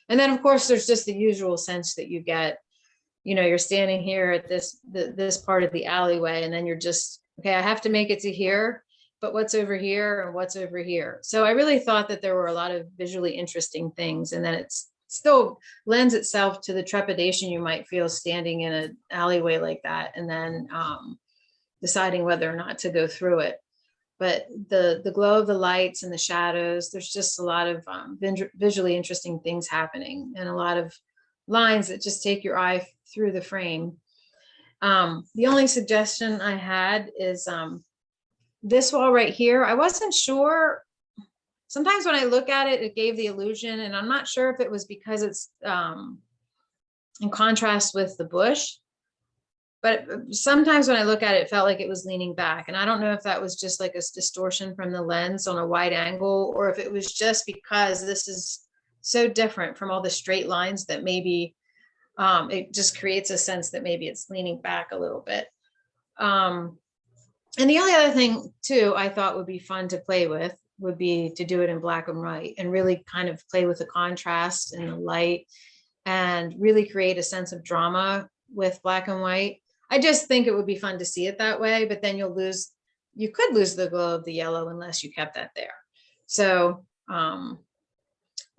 And then, of course, there's just the usual sense that you get, you know, you're standing here at this part of the alleyway, and then you're just, okay, I have to make it to here, but what's over here and what's over here? So I really thought that there were a lot of visually interesting things, and then it's still lends itself to the trepidation you might feel standing in an alleyway like that, and then deciding whether or not to go through it. But the glow of the lights and the shadows, there's just a lot of visually interesting things happening, and a lot of lines that just take your eye through the frame. The only suggestion I had is this wall right here. I wasn't sure. Sometimes when I look at it, it gave the illusion, and I'm not sure if it was because it's in contrast with the bush. But sometimes when I look at it, it felt like it was leaning back. And I don't know if that was just like a distortion from the lens on a wide angle, or if it was just because this is so different from all the straight lines that maybe it just creates a sense that maybe it's leaning back a little bit. And the only other thing too, I thought would be fun to play with would be to do it in black and white and really kind of play with the contrast and the light and really create a sense of drama with black and white. I just think it would be fun to see it that way, but then you could lose the glow of the yellow unless you kept that there. So, and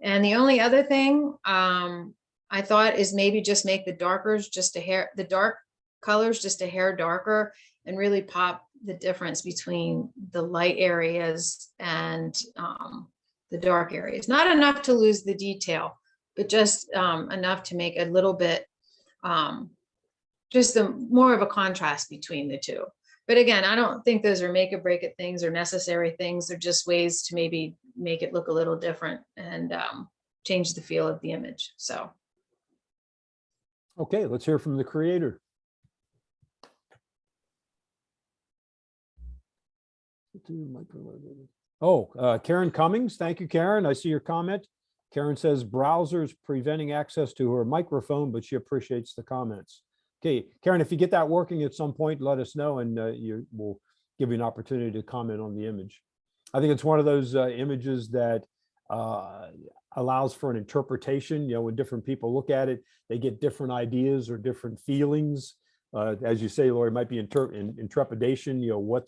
the only other thing I thought is maybe just make the dark colors just a hair darker, and really pop the difference between the light areas and the dark areas. Not enough to lose the detail, but just enough to make a little bit just more of a contrast between the two. But again, I don't think those are make or break it things or necessary things. They're just ways to maybe make it look a little different and change the feel of the image. So. Okay, let's hear from the creator. Oh, Karen Cummings. Thank you, Karen. I see your comment. Karen says browsers preventing access to her microphone, but she appreciates the comments. Okay, Karen, if you get that working at some point, let us know, and we'll give you an opportunity to comment on the image. I think it's one of those images that allows for an interpretation. You know, when different people look at it, they get different ideas or different feelings. As you say, Lori, might be in trepidation. You know,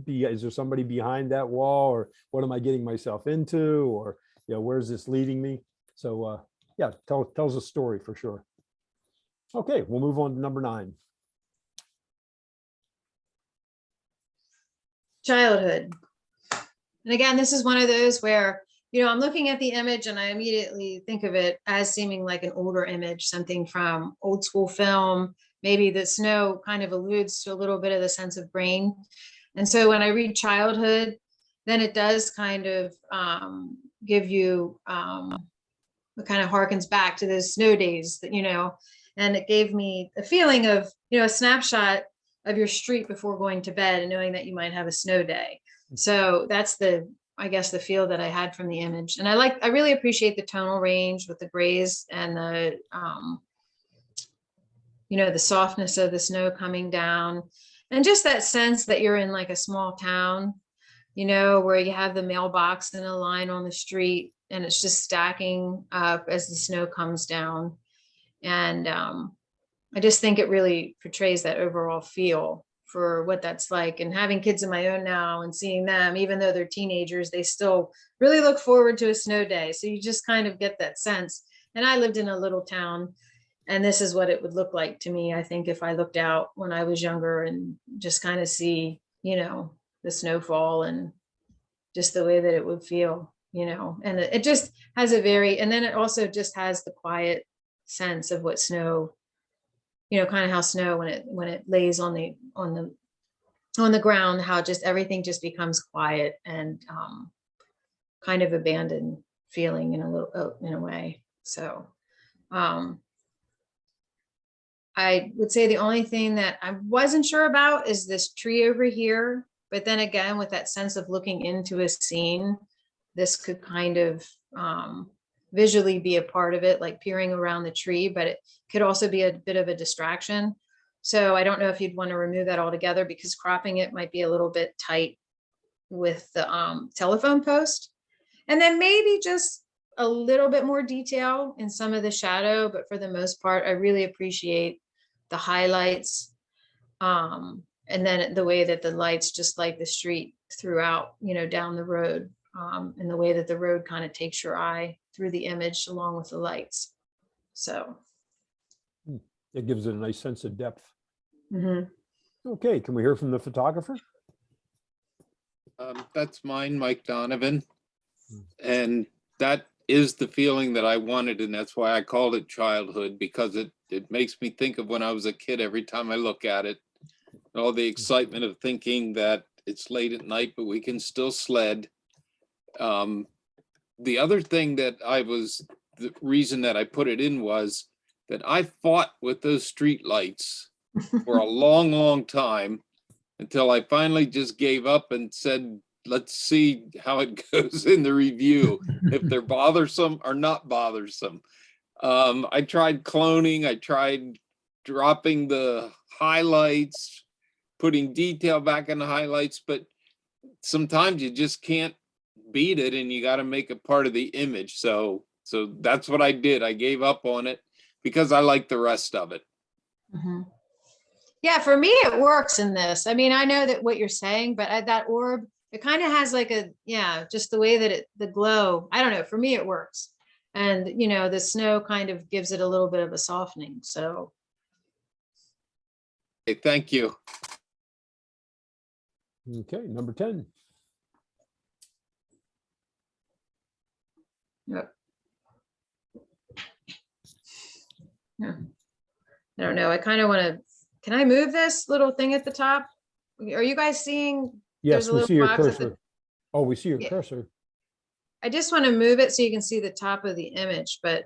is there somebody behind that wall, or what am I getting myself into, or you know, where's this leading me? So yeah, tells a story for sure. Okay, we'll move on to number 9. Childhood. And again, this is one of those where, you know, I'm looking at the image and I immediately think of it as seeming like an older image, something from old school film. Maybe the snow kind of alludes to a little bit of the sense of rain. And so when I read childhood, then it does kind of give you, it kind of harkens back to those snow days that, you know, And it gave me a feeling of, a snapshot of your street before going to bed and knowing that you might have a snow day. So that's I guess the feel that I had from the image. And I really appreciate the tonal range with the grays and the softness of the snow coming down, and just that sense that you're in like a small town, where you have the mailbox in a line on the street and it's just stacking up as the snow comes down. And I just think it really portrays that overall feel for what that's like. And having kids of my own now and seeing them, even though they're teenagers, they still really look forward to a snow day. So you just kind of get that sense. And I lived in a little town, and this is what it would look like to me, I think, if I looked out when I was younger and just kind of see, the snowfall and just the way that it would feel, and it just has and then it also just has the quiet sense of what snow, kind of how snow when it lays on the ground, how just everything just becomes quiet and kind of abandoned feeling in a way. So I would say the only thing that I wasn't sure about is this tree over here. But then again, with that sense of looking into a scene, this could kind of visually be a part of it, like peering around the tree, but it could also be a bit of a distraction. So I don't know if you'd want to remove that altogether, because cropping it might be a little bit tight with the telephone post. And then maybe just a little bit more detail in some of the shadow, but for the most part, I really appreciate the highlights. And then the way that the lights just light the street throughout, down the road, and the way that the road kind of takes your eye through the image along with the lights. So. It gives it a nice sense of depth. Mhm. Okay, can we hear from the photographer? That's mine, Mike Donovan. And that is the feeling that I wanted, and that's why I called it childhood, because it makes me think of when I was a kid every time I look at it. All the excitement of thinking that it's late at night, but we can still sled. The other thing that the reason that I put it in was that I fought with those street lights for a long, long time, until I finally just gave up and said, let's see how it goes in the review, if they're bothersome or not bothersome. I tried cloning, I tried dropping the highlights, putting detail back in the highlights, but sometimes you just can't beat it, and you got to make it part of the image. So that's what I did. I gave up on it because I like the rest of it. Mhm. Yeah, for me, it works in this. I mean, I know that what you're saying, but that orb, it kind of has like just the way that the glow, I don't know, for me, it works. And, the snow kind of gives it a little bit of a softening. So. Okay, thank you. Okay, number 10. Yep. Yeah. I don't know. I kind of want to, can I move this little thing at the top? Are you guys seeing? Yes, There's a we little see your box at the- cursor. Oh, we see your Yeah. cursor. I just want to move it so you can see the top of the image, but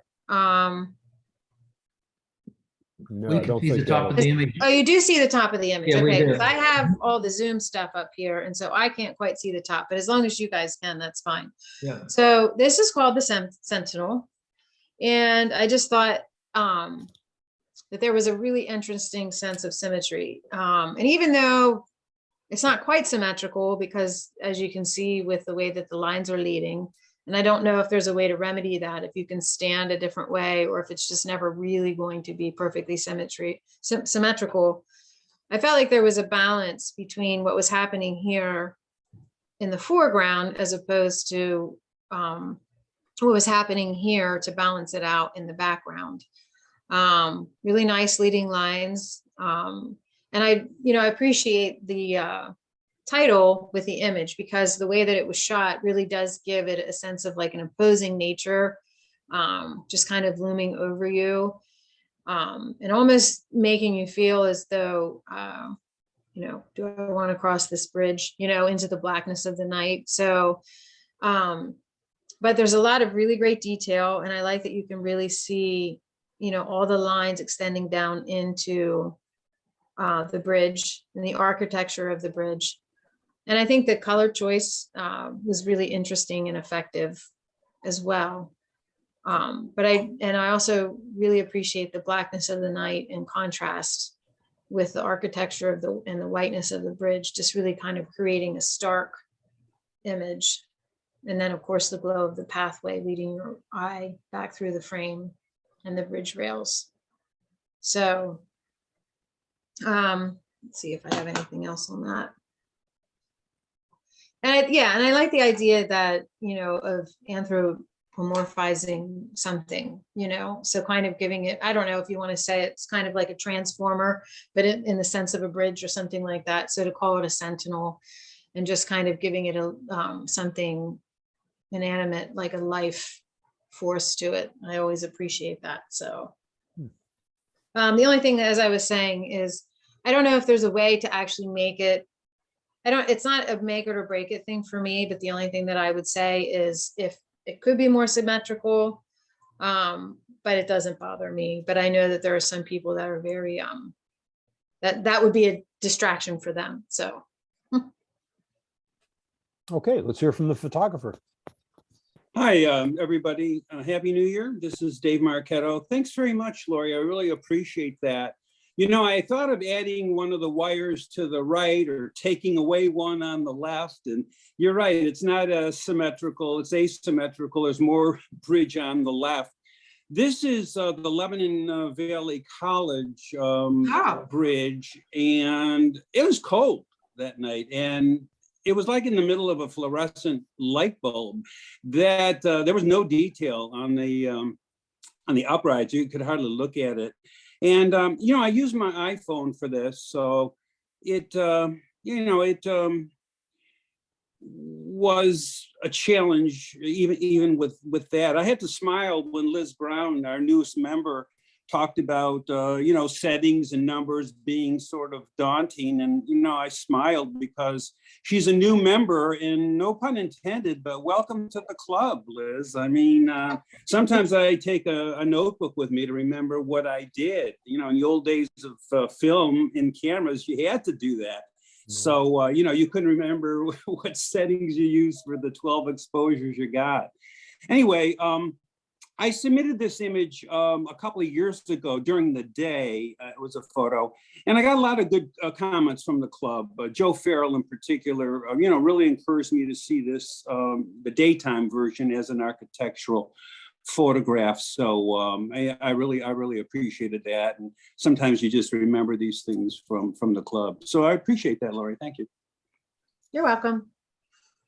No, We I can don't see the think top of that. the image. oh, you do see the top of the image. Yeah, we Okay, do. because I have all the Zoom stuff up here, and so I can't quite see the top, but as long as you guys can, that's fine. Yeah. So this is called the Sentinel. And I just thought that there was a really interesting sense of symmetry. And even though it's not quite symmetrical, because as you can see with the way that the lines are leading, and I don't know if there's a way to remedy that, if you can stand a different way, or if it's just never really going to be perfectly symmetrical. I felt like there was a balance between what was happening here in the foreground as opposed to what was happening here to balance it out in the background. Really nice leading lines. And I appreciate the title with the image, because the way that it was shot really does give it a sense of like an imposing nature, just kind of looming over you, and almost making you feel as though, do I want to cross this bridge, into the blackness of the night? So, but there's a lot of really great detail, and I like that you can really see, all the lines extending down into the bridge and the architecture of the bridge. And I think the color choice was really interesting and effective as well. But I also really appreciate the blackness of the night in contrast with the architecture of and the whiteness of the bridge, just really kind of creating a stark image. And then of course the glow of the pathway leading your eye back through the frame and the bridge rails. So let's see if I have anything else on that. And I like the idea that, of anthropomorphizing something, so kind of giving it, I don't know if you want to say it's kind of like a transformer, but in the sense of a bridge or something like that. So to call it a sentinel and just kind of giving it a something inanimate, like a life force to it. I always appreciate that. So the only thing, as I was saying, is I don't know if there's a way to actually make it, it's not a make it or break it thing for me, but the only thing that I would say is if it could be more symmetrical, but it doesn't bother me. But I know that there are some people that are very, that would be a distraction for them. So. Okay, let's hear from the photographer. Hi, everybody. Happy New Year. This is Dave Marchetto. Thanks very much, Lori. I really appreciate that. I thought of adding one of the wires to the right or taking away one on the left. And you're right, it's not symmetrical, it's asymmetrical. There's more bridge on the left. This is the Lebanon Valley College bridge, and it was cold that night. And it was like in the middle of a fluorescent light bulb that there was no detail on the uprights. You could hardly look at it. And, I use my iPhone for this. So it was a challenge, even with that. I had to smile when Liz Brown, our newest member, talked about, settings and numbers being sort of daunting. And, I smiled because she's a new member, and no pun intended, but welcome to the club, Liz. I mean, sometimes I take a notebook with me to remember what I did. In the old days of film and cameras, you had to do that. So, you couldn't remember what settings you used for the 12 exposures you got. Anyway, I submitted this image a couple of years ago during the day. It was a photo, and I got a lot of good comments from the club. Joe Farrell in particular, really encouraged me to see this, the daytime version, as an architectural photograph. So I really appreciated that. And sometimes you just remember these things from the club. So I appreciate that, Lori. Thank you. You're welcome.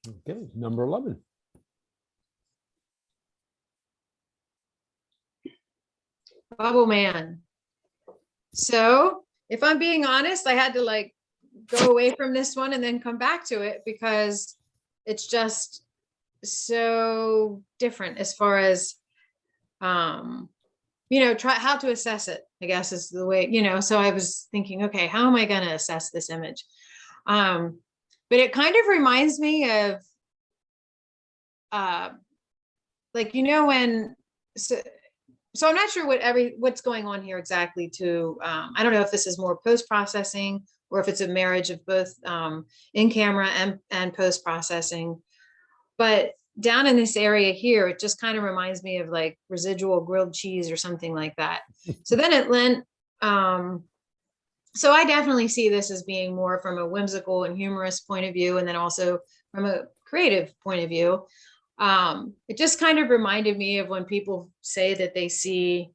Okay, number 11. Bubble Man. So if I'm being honest, I had to go away from this one and then come back to it because it's just so different as far as, try how to assess it, I guess is the way, so I was thinking, okay, how am I going to assess this image? But it kind of reminds me of, when, so I'm not sure what's going on here exactly to, I don't know if this is more post-processing or if it's a marriage of both in camera and post-processing. But down in this area here, it just kind of reminds me of like residual grilled cheese or something like that. So then it lent, so I definitely see this as being more from a whimsical and humorous point of view, and then also from a creative point of view. It just kind of reminded me of when people say that they see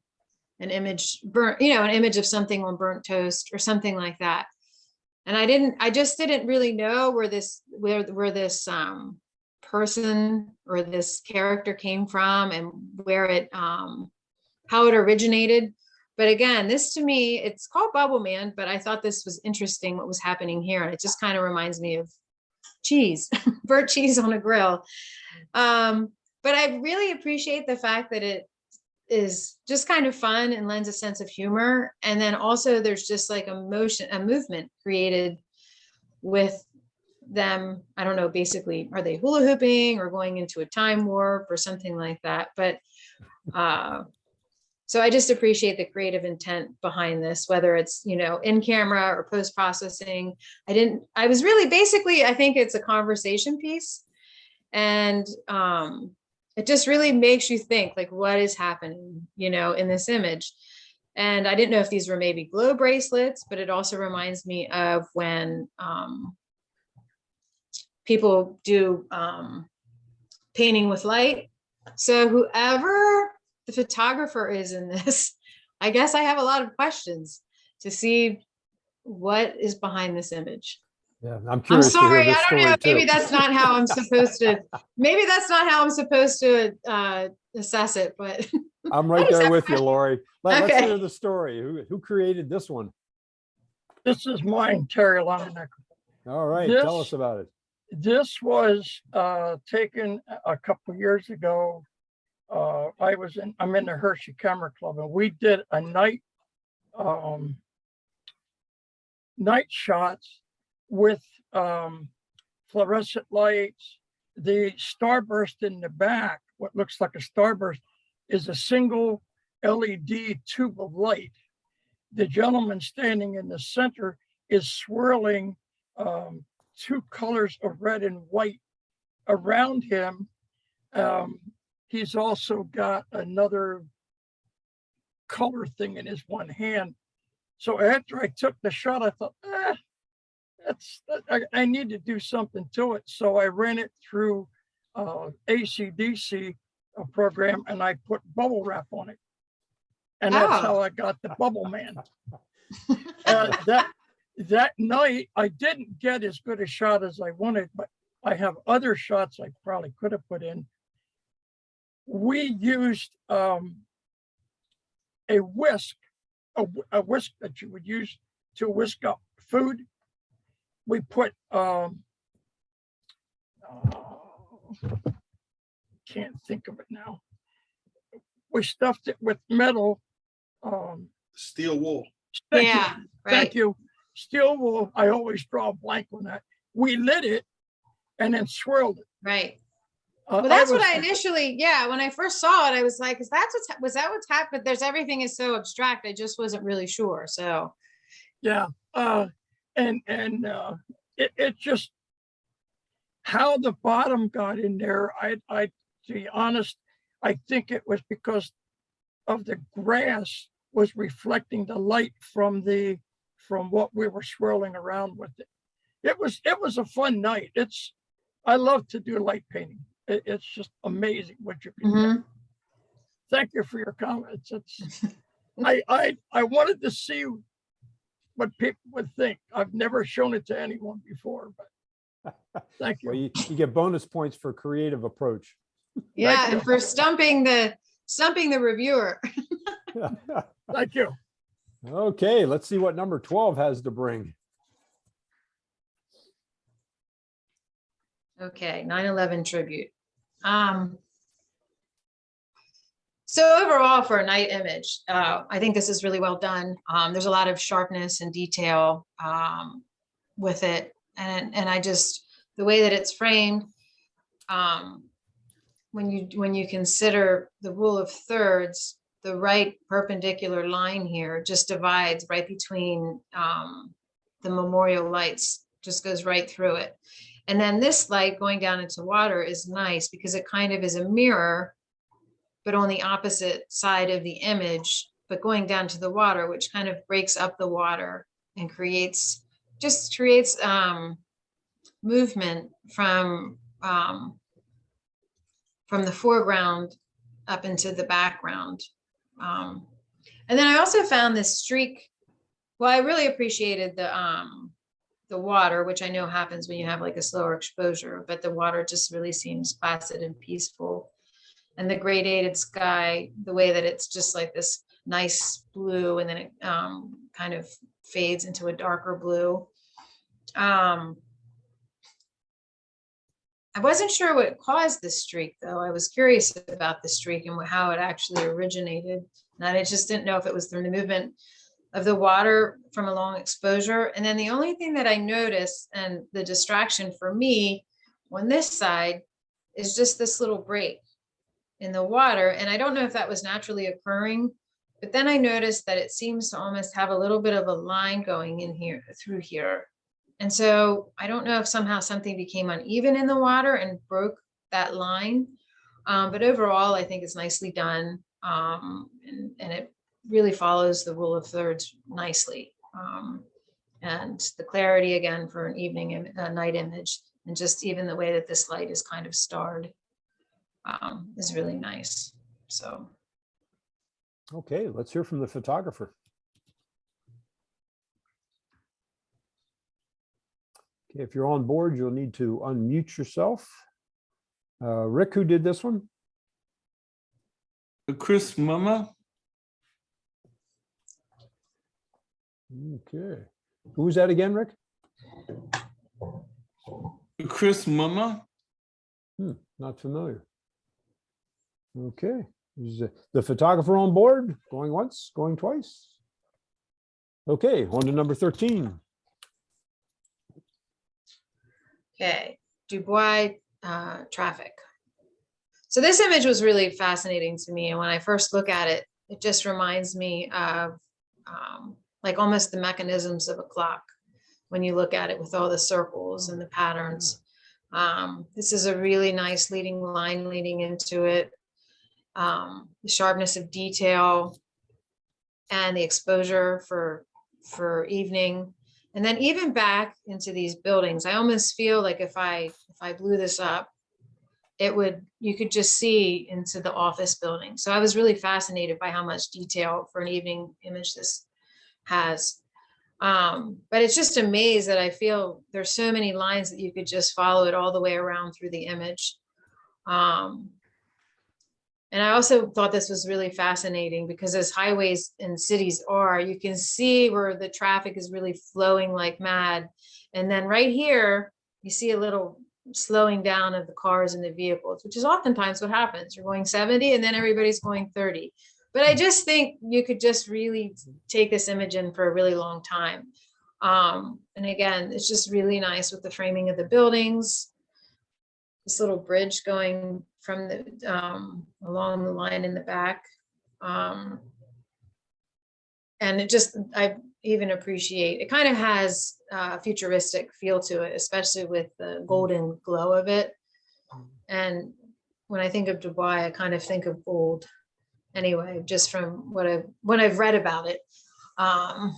an image burnt, an image of something on burnt toast or something like that. And I just didn't really know where this person or this character came from and where it, how it originated. But again, this to me, it's called Bubble Man, but I thought this was interesting what was happening here. And it just kind of reminds me of cheese, burnt cheese on a grill. But I really appreciate the fact that it is just kind of fun and lends a sense of humor. And then also there's just like a movement created with them. I don't know, basically, are they hula hooping or going into a time warp or something like that? But So I just appreciate the creative intent behind this, whether it's, you know, in camera or post processing. I was really basically, I think it's a conversation piece. And it just really makes you think, like, what is happening, you know, in this image. And I didn't know if these were maybe glow bracelets, but it also reminds me of when people do painting with light. So whoever the photographer is in this, I guess I have a lot of questions to see what is behind this image. Yeah, I'm I'm curious to hear sorry, this I don't know. story Maybe too. that's not how I'm supposed to. Maybe that's not how I'm supposed to assess it. But I'm I right just there have with you, questions. Lori. Let's Okay. hear the story. Who created this one? This is mine, Terry Longenecker. All right, tell us This, about it. this was taken a couple years ago. I'm in the Hershey Camera Club, and we did a night shots with fluorescent lights. The starburst in the back, what looks like a starburst, is a single LED tube of light. The gentleman standing in the center is swirling two colors of red and white around him. He's also got another color thing in his one hand. So after I took the shot, I thought, I need to do something to it. So I ran it through ACDC program, and I put bubble wrap on it. And that's Oh. how I got the Bubble Man. That night, I didn't get as good a shot as I wanted, but I have other shots I probably could have put in. We used a whisk that you would use to whisk up food. We put can't think of it now. We stuffed it with metal. Steel wool. Thank Yeah, you. right. Thank you. Steel wool. I always draw a blank on that. We lit it and then swirled it. Right. Well, that's what I was- initially, yeah, when I first saw it, I was like, was that what's happened? There's everything is so abstract. I just wasn't really sure. So Yeah. It just, how the bottom got in there, to be honest, I think it was because of the grass was reflecting the light from what we were swirling around with it. It was a fun night. I love to do light painting. It's just amazing what you can get. Thank you for your comments. I wanted to see what people would think. I've never shown it to anyone before, but thank you. Well, you get bonus points for creative approach. yeah, and for stumping the reviewer. Thank you. Okay, let's see what number 12 has to bring. Okay, 9/11 tribute. So overall, for a night image, I think this is really well done. There's a lot of sharpness and detail with it, and I just, the way that it's framed, when you consider the rule of thirds, the right perpendicular line here just divides right between the memorial lights, just goes right through it. And then this light going down into water is nice because it kind of is a mirror, but on the opposite side of the image, but going down to the water, which kind of breaks up the water and creates movement from the foreground up into the background. And then I also found this streak. Well, I really appreciated the water, which I know happens when you have like a slower exposure, but the water just really seems placid and peaceful. And the gradated sky, the way that it's just like this nice blue, and then it kind of fades into a darker blue. I wasn't sure what caused this streak, though. I was curious about the streak and how it actually originated. And I just didn't know if it was from the movement of the water from a long exposure. And then the only thing that I noticed, and the distraction for me on this side, is just this little break in the water. And I don't know if that was naturally occurring But then I noticed that it seems to almost have a little bit of a line going in here through here. And so I don't know if somehow something became uneven in the water and broke that line. But overall, I think it's nicely done. And it really follows the rule of thirds nicely. And the clarity again for an evening night image, and just even the way that this light is kind of starred is really nice. So. Okay, let's hear from the photographer. Okay, if you're on board, you'll need to unmute yourself. Rick, who did this one? Chris Mama. Okay. Who was that again, Rick? Chris Mama. Not familiar. Okay. Is the photographer on board? Going once, going twice? Okay, on to number 13. Okay, Dubois traffic. So this image was really fascinating to me. And when I first look at it, it just reminds me of like almost the mechanisms of a clock when you look at it with all the circles and the patterns. This is a really nice leading line leading into it. The sharpness of detail and the exposure for evening. And then even back into these buildings, I almost feel like if I blew this up, you could just see into the office building. So I was really fascinated by how much detail for an evening image this has. But it's just a maze that I feel there's so many lines that you could just follow it all the way around through the image. And I also thought this was really fascinating because as highways and cities are, you can see where the traffic is really flowing like mad. And then right here, you see a little slowing down of the cars and the vehicles, which is oftentimes what happens. You're going 70 and then everybody's going 30. But I just think you could just really take this image in for a really long time. And again, it's just really nice with the framing of the buildings. This little bridge going from the along the line in the back. And it just, I even appreciate, it kind of has a futuristic feel to it, especially with the golden glow of it. And when I think of Dubai, I kind of think of gold anyway, just from what I've read about it, that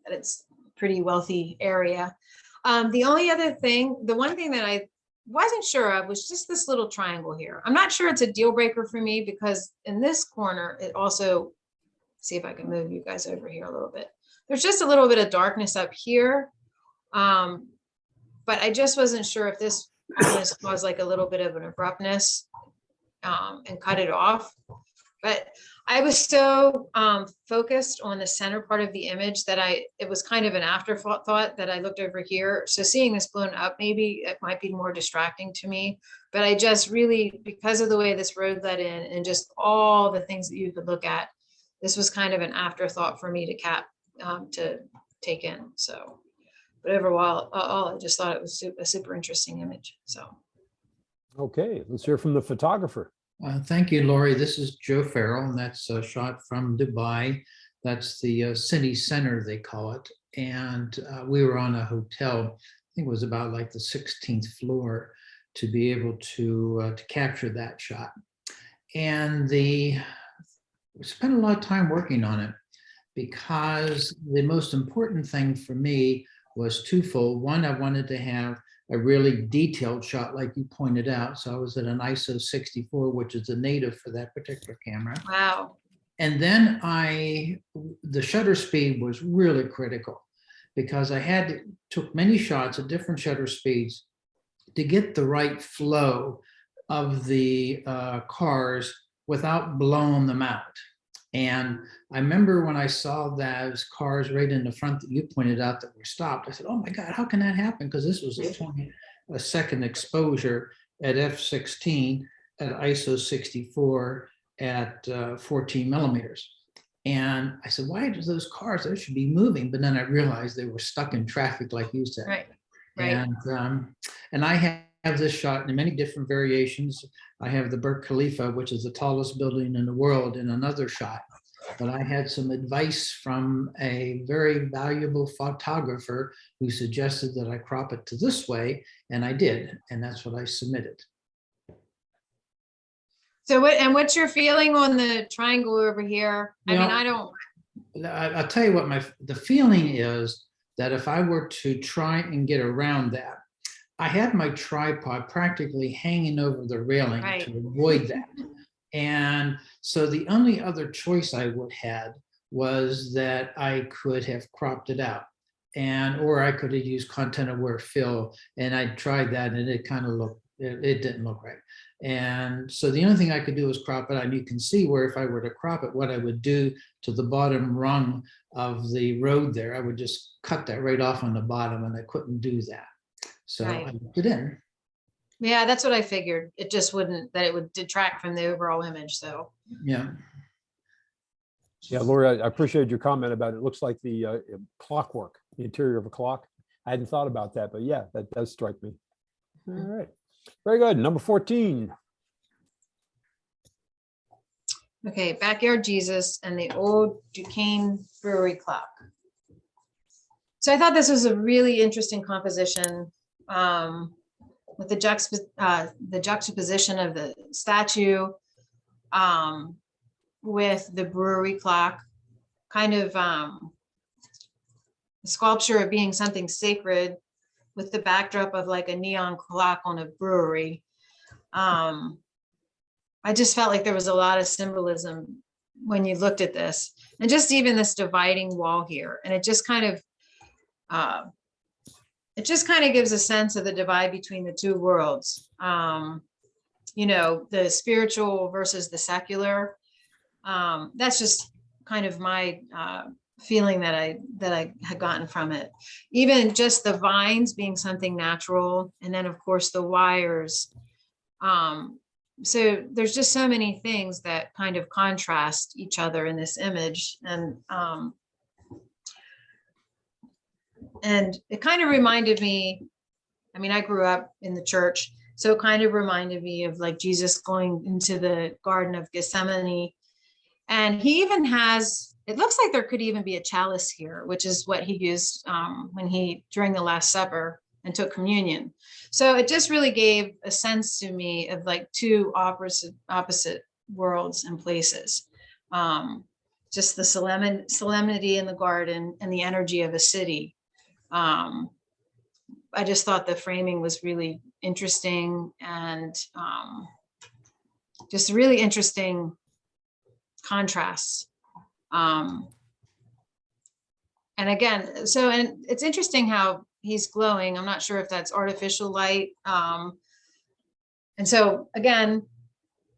it's a pretty wealthy area. The only other thing, the one thing that I wasn't sure of was just this little triangle here. I'm not sure it's a deal breaker for me because in this corner, it also, see if I can move you guys over here a little bit. There's just a little bit of darkness up here. But I just wasn't sure if this almost caused like a little bit of an abruptness and cut it off. But I was so focused on the center part of the image that it was kind of an afterthought that I looked over here. So seeing this blown up, maybe it might be more distracting to me, but I just really, because of the way this road led in and just all the things that you could look at, this was kind of an afterthought for me to take in. So, but overall, I just thought it was a super interesting image. So. Okay, let's hear from the photographer. Thank you, Lori. This is Joe Farrell, and that's a shot from Dubai. That's the city center, they call it. And we were on a hotel, I think it was about like the 16th floor, to be able to capture that shot. And we spent a lot of time working on it because the most important thing for me was twofold. One, I wanted to have a really detailed shot like you pointed out. So I was at an ISO 64, which is a native for that particular camera. Wow. And then the shutter speed was really critical because I took many shots at different shutter speeds to get the right flow of the cars without blowing them out. And I remember when I saw those cars right in the front that you pointed out that were stopped, I said, oh my God, how can that happen? Because this was a second exposure at f/16 at ISO 64 at 14 millimeters. And I said, why do those cars, they should be moving. But then I realized they were stuck in traffic like you said. Right, right. And I have this shot in many different variations. I have the Burj Khalifa, which is the tallest building in the world, in another shot. but I had some advice from a very valuable photographer who suggested that I crop it to this way, and I did, and that's what I submitted. So what's your feeling on the triangle over here? I mean, Well, I don't, I'll tell you what the feeling is, that if I were to try and get around that, I had my tripod practically hanging over the railing Right. to avoid that. And so the only other choice I would had was that I could have cropped it out, or I could have used content aware fill, and I tried that and it kind of looked, it didn't look right. And so the only thing I could do was crop it out. And you can see where if I were to crop it, what I would do to the bottom rung of the road there, I would just cut that right off on the bottom, and I couldn't do that. So Right. I left it in. yeah, that's what I figured. It just wouldn't, that it would detract from the overall image, so. Yeah. Yeah, Lori, I appreciate your comment about it. It looks like the clockwork, the interior of a clock. I hadn't thought about that, but yeah, that does strike me. All right, very good. Number 14. Okay, Backyard Jesus and the old Duquesne Brewery clock. So I thought this was a really interesting composition with the juxtaposition of the statue with the brewery clock, kind of the sculpture of being something sacred with the backdrop of like a neon clock on a brewery. I just felt like there was a lot of symbolism when you looked at this, and just even this dividing wall here. And it just kind of gives a sense of the divide between the two worlds. You know, the spiritual versus the secular. That's just kind of my feeling that I had gotten from it. Even just the vines being something natural, and then of course the wires. So there's just so many things that kind of contrast each other in this image. And it kind of reminded me, I mean, I grew up in the church, so it kind of reminded me of like Jesus going into the Garden of Gethsemane. And he even has, it looks like there could even be a chalice here, which is what he used during the Last Supper and took communion. So it just really gave a sense to me of like two opposite worlds and places. Just the solemnity in the garden and the energy of a city. I just thought the framing was really interesting, and just really interesting contrasts. And again, and it's interesting how he's glowing. I'm not sure if that's artificial light. And so again,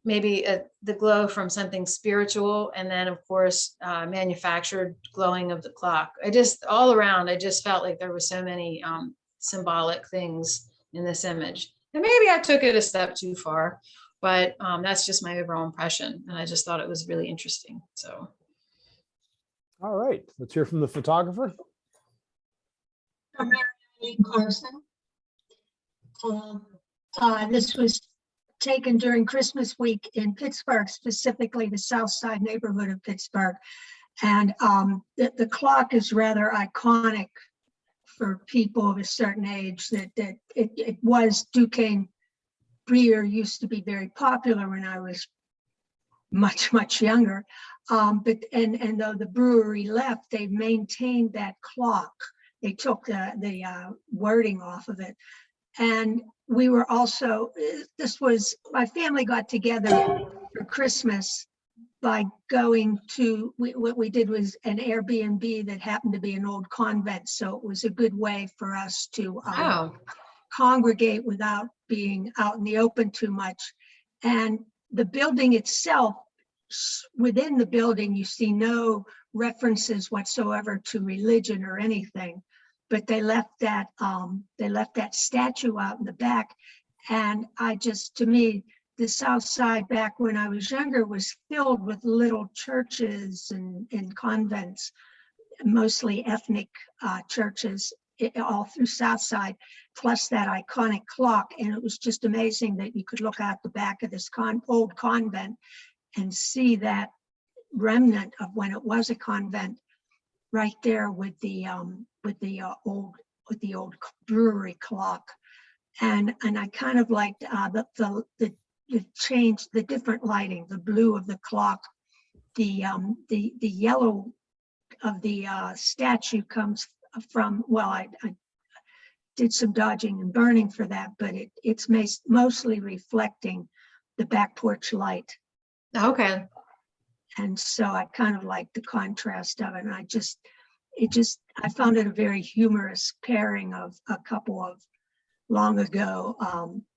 maybe the glow from something spiritual, and then of course, manufactured glowing of the clock. All around, I just felt like there were so many symbolic things in this image. And maybe I took it a step too far, but that's just my overall impression. And I just thought it was really interesting, so. All right, let's hear from the photographer. Mary Carson. This was taken during Christmas week in Pittsburgh, specifically the South Side neighborhood of Pittsburgh. And the clock is rather iconic for people of a certain age. That it was Duquesne Brewer used to be very popular when I was much younger. But though the brewery left, they maintained that clock. They took the wording off of it. And we were also, my family got together for Christmas by going to, what we did was an Airbnb that happened to be an old convent. So it was a good way for us to congregate without being out in the open too much. And the building itself, within the building, you see no references whatsoever to religion or anything, but they left that statue out in the back. And to me, the South Side back when I was younger was filled with little churches and convents, mostly ethnic churches all through South Side, plus that iconic clock. And it was just amazing that you could look out the back of this old convent and see that remnant of when it was a convent, right there with the old brewery clock. And I kind of liked the change, the different lighting, the blue of the clock, the yellow of the statue comes from, well, I did some dodging and burning for that, but it's mostly reflecting the back porch light. Okay. And so I kind of like the contrast of it. And I found it a very humorous pairing of a couple of long ago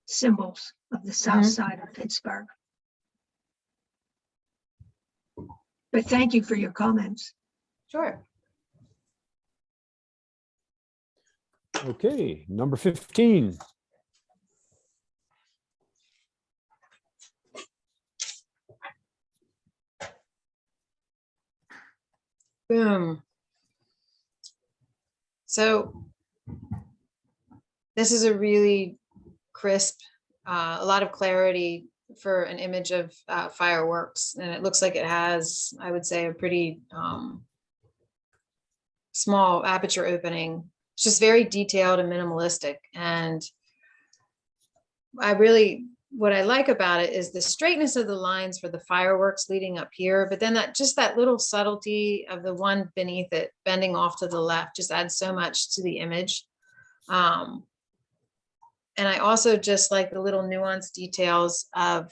symbols of the south side of Pittsburgh. But thank you for your comments. Sure. Okay, number 15. Boom. So this is a really crisp, a lot of clarity for an image of fireworks. And it looks like it has, I would say, a pretty small aperture opening. It's just very detailed and minimalistic. And what I like about it is the straightness of the lines for the fireworks leading up here, but then that little subtlety of the one beneath it bending off to the left just adds so much to the image. And I also just like the little nuanced details of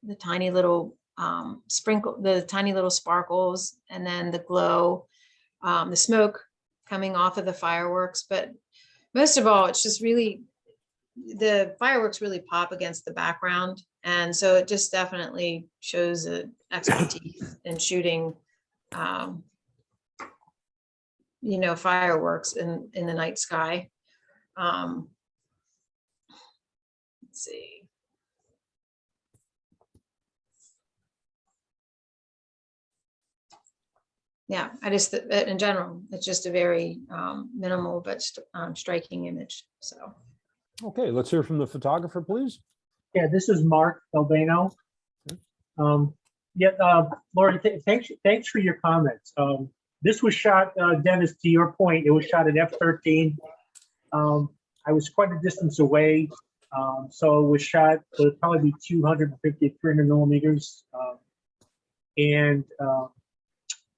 the tiny little the tiny little sparkles, and then the glow, the smoke coming off of the fireworks. But most of all, it's just really, the fireworks really pop against the background. And so it just definitely shows an expertise in shooting, fireworks in the night sky. Let's see. Yeah, in general, it's just a very minimal but striking image. So. Okay, let's hear from the photographer, please. Yeah, this is Mark Albano. Lauren, thanks for your comments. This was shot, Dennis, to your point, it was shot at f/13. I was quite a distance away, so it was shot, it would probably be 250, 300 millimeters.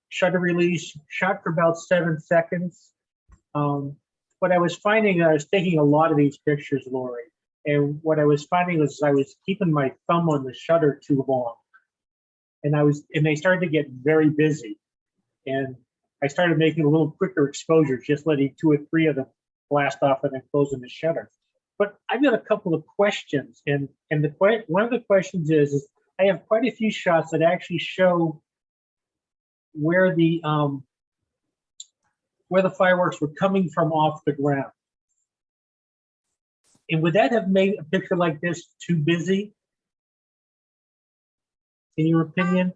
Shutter release, shot for about 7 seconds. What I was finding, I was taking a lot of these pictures, Lori, and what I was finding was I was keeping my thumb on the shutter too long, and they started to get very busy, and I started making a little quicker exposures, just letting 2 or 3 of them blast off and then closing the shutter. But I've got a couple of questions, and one of the questions is I have quite a few shots that actually show where the fireworks were coming from off the ground. And would that have made a picture like this too busy, in your opinion?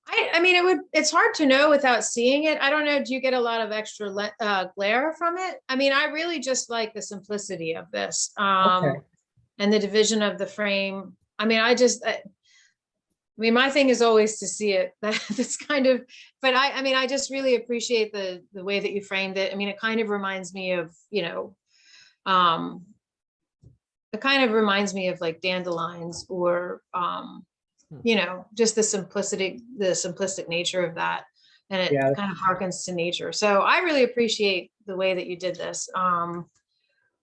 I mean, it's hard to know without seeing it. I don't know, do you get a lot of extra glare from it? I mean, I really just like the simplicity of this, Okay. and the division of the frame. I mean, I mean, my thing is always to see it. That's kind of, but I just really appreciate the way that you framed it. I mean, it kind of reminds me of, like dandelions, or, just the simplistic nature of that. And it kind of harkens to nature. So I really appreciate the way that you did this.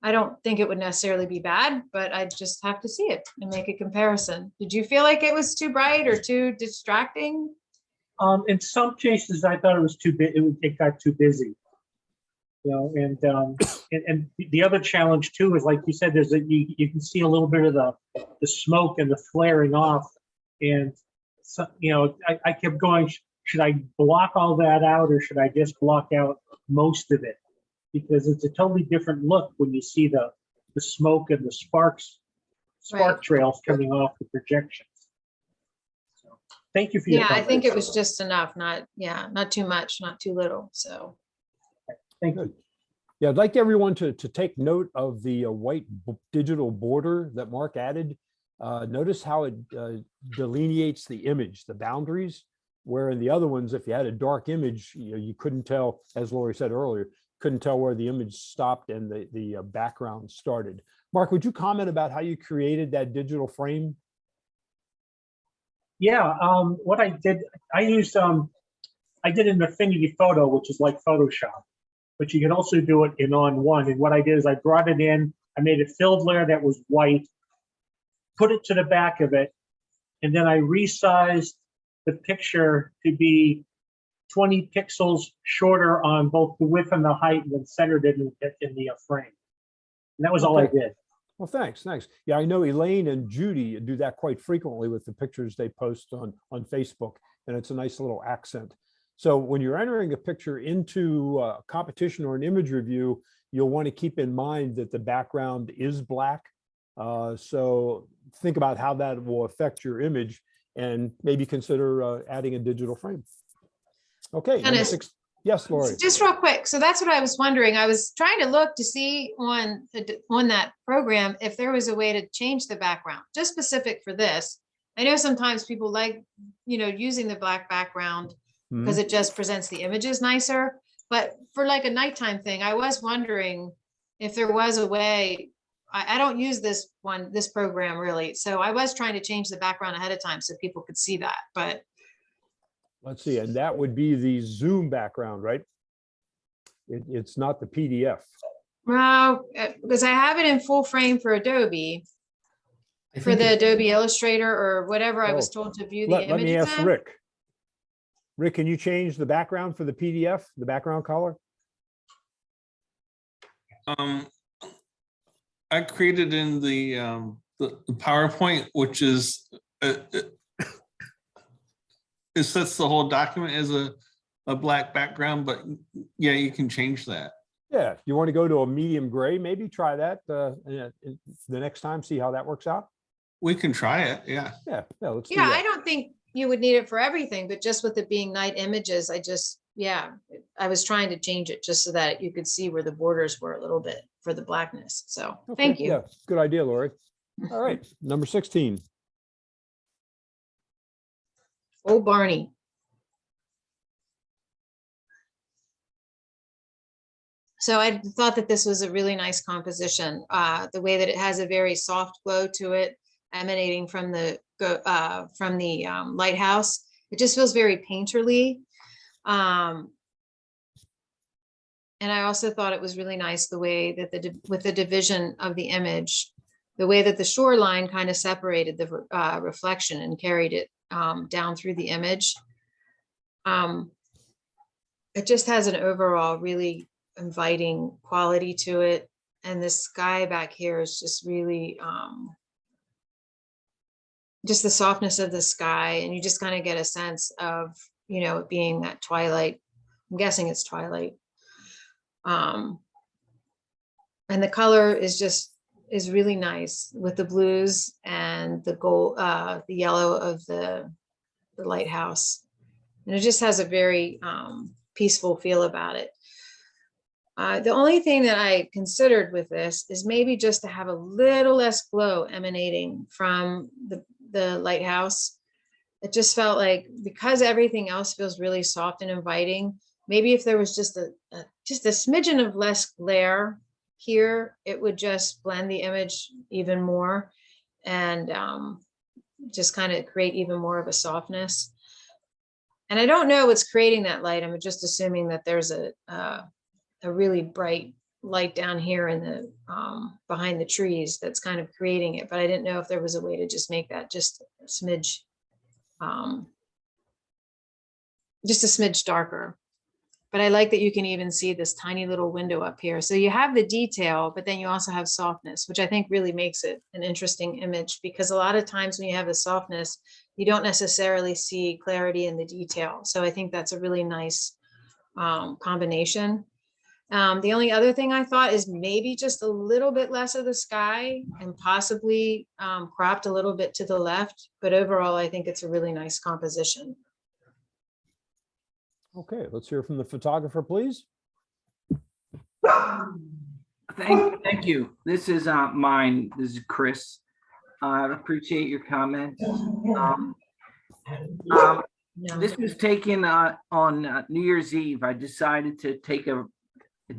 I don't think it would necessarily be bad, but I just have to see it and make a comparison. Did you feel like it was too bright or too distracting? In some cases, I thought it was too big. It got too busy, and the other challenge too is, like you said, there's you can see a little bit of the smoke and the flaring off, and so, I kept going, should I block all that out, or should I just block out most of it? Because it's a totally different look when you see the smoke and the spark trails coming off the projections. So, thank you for your comments. I think it was just enough, not too much, not too little. So thank you. Yeah, I'd like everyone to take note of the white digital border that Mark added. Notice how it delineates the image, the boundaries. Where in the other ones, if you had a dark image, you couldn't tell, as Lori said earlier, couldn't tell where the image stopped and the background started. Mark, would you comment about how you created that digital frame? Yeah, what I did, I used, I did an Affinity Photo, which is like Photoshop, but you can also do it in On1. And what I did is I brought it in, I made a filled layer that was white, put it to the back of it, and then I resized the picture to be 20 pixels shorter on both the width and the height, and then centered it in the frame. And that was all I Okay. did. Well, thanks. Yeah, I know Elaine and Judy do that quite frequently with the pictures they post on Facebook, and it's a nice little accent. So when you're entering a picture into a competition or an image review, you'll want to keep in mind that the background is black. So think about how that will affect your image and maybe consider adding a digital frame. Okay. number Dennis. 6. Yes, Lori. Just real quick. So that's what I was wondering. I was trying to look to see on that program if there was a way to change the background, just specific for this. I know sometimes people like, using the black background because it just presents the images nicer. But for like a nighttime thing, I was wondering if there was a way. I don't use this program really. So I was trying to change the background ahead of time so people could see that, but. Let's see, and that would be the Zoom background, right? It's not the PDF. No, because I have it in full frame for Adobe, for the Adobe Illustrator or whatever I was told to view the images. Let me ask in. Rick. Rick, can you change the background for the PDF, the background color? I created in the PowerPoint, which is it sets the whole document as a black background, but yeah, you can change that. Yeah, you want to go to a medium gray, maybe try that the next time, see how that works out. We can try it, yeah. Yeah, let's do Yeah, that. I don't think you would need it for everything, but just with it being night images, I was trying to change it just so that you could see where the borders were a little bit for the blackness. So Okay, thank you. Yeah, good idea, Lori. All right, number 16. Oh, Barney. So I thought that this was a really nice composition. The way that it has a very soft glow to it, emanating from the lighthouse. It just feels very painterly. And I also thought it was really nice the way that with the division of the image, the way that the shoreline kind of separated the reflection and carried it down through the image. It just has an overall really inviting quality to it. And the sky back here is just really, just the softness of the sky. And you just kind of get a sense of, it being that twilight. I'm guessing it's twilight. And the color is really nice with the blues and the gold, the yellow of the lighthouse. And it just has a very peaceful feel about it. The only thing that I considered with this is maybe just to have a little less glow emanating from the lighthouse. It just felt like, because everything else feels really soft and inviting, maybe if there was just a smidgen of less glare here, it would just blend the image even more and just kind of create even more of a softness. And I don't know what's creating that light. I'm just assuming that there's a really bright light down here in the behind the trees that's kind of creating it. But I didn't know if there was a way to just make that just a smidge darker. But I like that you can even see this tiny little window up here. So you have the detail, but then you also have softness, which I think really makes it an interesting image, because a lot of times when you have the softness, you don't necessarily see clarity in the detail. So I think that's a really nice combination. The only other thing I thought is maybe just a little bit less of the sky and possibly cropped a little bit to the left. But overall, I think it's a really nice composition. Okay, let's hear from the photographer, please. Thank you. This is mine. This is Chris. I appreciate your comments. No. This was taken on New Year's Eve. I decided to take a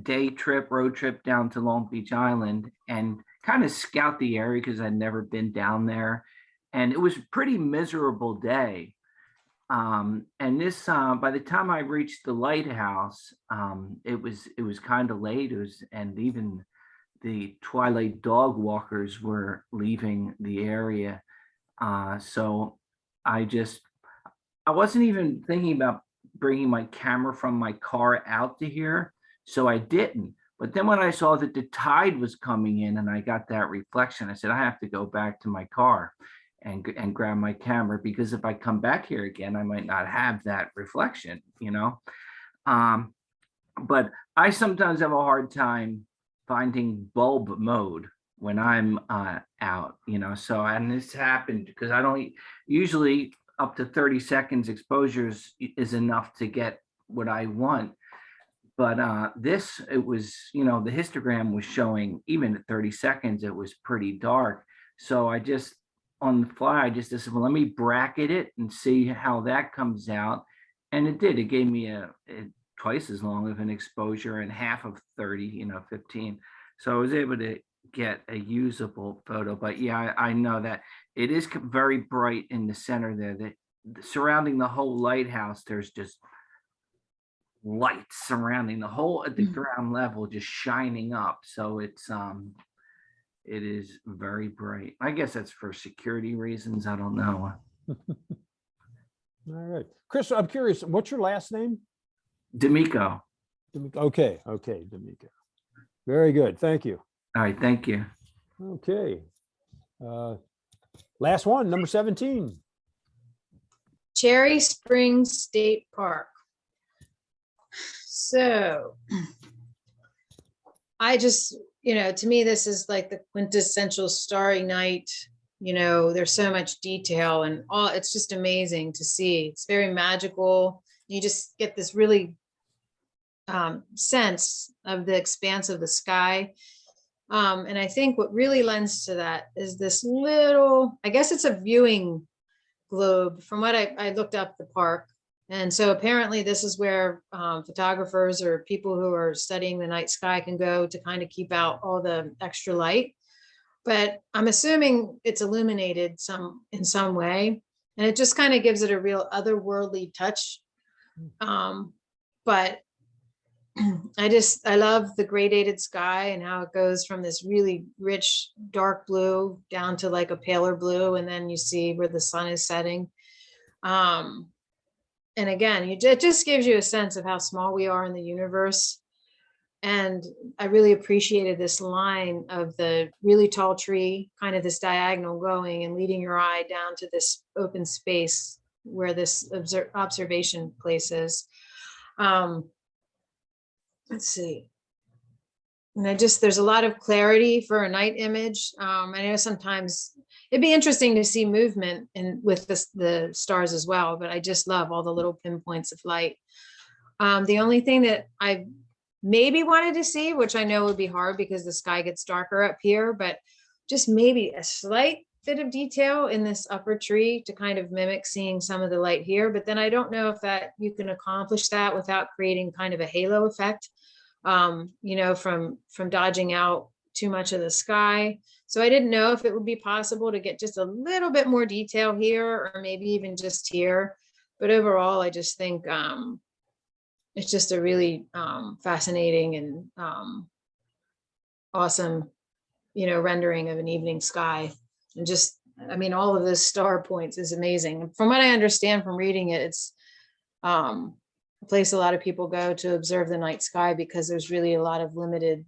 day trip, road trip down to Long Beach Island and kind of scout the area because I'd never been down there. And it was a pretty miserable day. And this, by the time I reached the lighthouse, it was kind of late. And even the twilight dog walkers were leaving the area. So I wasn't even thinking about bringing my camera from my car out to here, so I didn't. But then when I saw that the tide was coming in and I got that reflection, I said, I have to go back to my car and grab my camera, because if I come back here again, I might not have that reflection, you know? But I sometimes have a hard time finding bulb mode when I'm out, you know? So, and this happened because I don't usually up to 30 seconds exposures is enough to get what I want. But it was, you know, the histogram was showing even at 30 seconds, it was pretty dark. So I just, on the fly, I just said, well, let me bracket it and see how that comes out. And it did. It gave me twice as long of an exposure and half of 30, you know, 15. So I was able to get a usable photo. But yeah, I know that it is very bright in the center there. That surrounding the whole lighthouse, there's just lights surrounding the whole at the ground level, just shining up. So it is very bright. I guess that's for security reasons. I don't know. All right. Chris, I'm curious, what's your last name? D'Amico. Okay, D'Amico. Very good. Thank you. All right, thank you. Okay. Last one, number 17. Cherry Springs State Park. So I just, you know, to me, this is like the quintessential Starry Night. You know, there's so much detail and all, it's just amazing to see. It's very magical. You just get this really sense of the expanse of the sky. And I think what really lends to that is this little, I guess it's a viewing globe from what I looked up the park. And so apparently this is where photographers or people who are studying the night sky can go to kind of keep out all the extra light. But I'm assuming it's illuminated in some way. And it just kind of gives it a real otherworldly touch. But I love the gradated sky and how it goes from this really rich dark blue down to like a paler blue, and then you see where the sun is setting. And again, it just gives you a sense of how small we are in the universe. And I really appreciated this line of the really tall tree, kind of this diagonal going and leading your eye down to this open space where this observation place is. Let's see. And there's a lot of clarity for a night image. I know sometimes it'd be interesting to see movement with the stars as well, but I just love all the little pinpoints of light. The only thing that I maybe wanted to see, which I know would be hard because the sky gets darker up here, but just maybe a slight bit of detail in this upper tree to kind of mimic seeing some of the light here. But then I don't know if that you can accomplish that without creating kind of a halo effect, you know, from dodging out too much of the sky. So I didn't know if it would be possible to get just a little bit more detail here, or maybe even just here. But overall, I just think it's just a really fascinating and awesome, you know, rendering of an evening sky. And just, I mean, all of those star points is amazing. From what I understand from reading it, it's a place a lot of people go to observe the night sky because there's really a lot of limited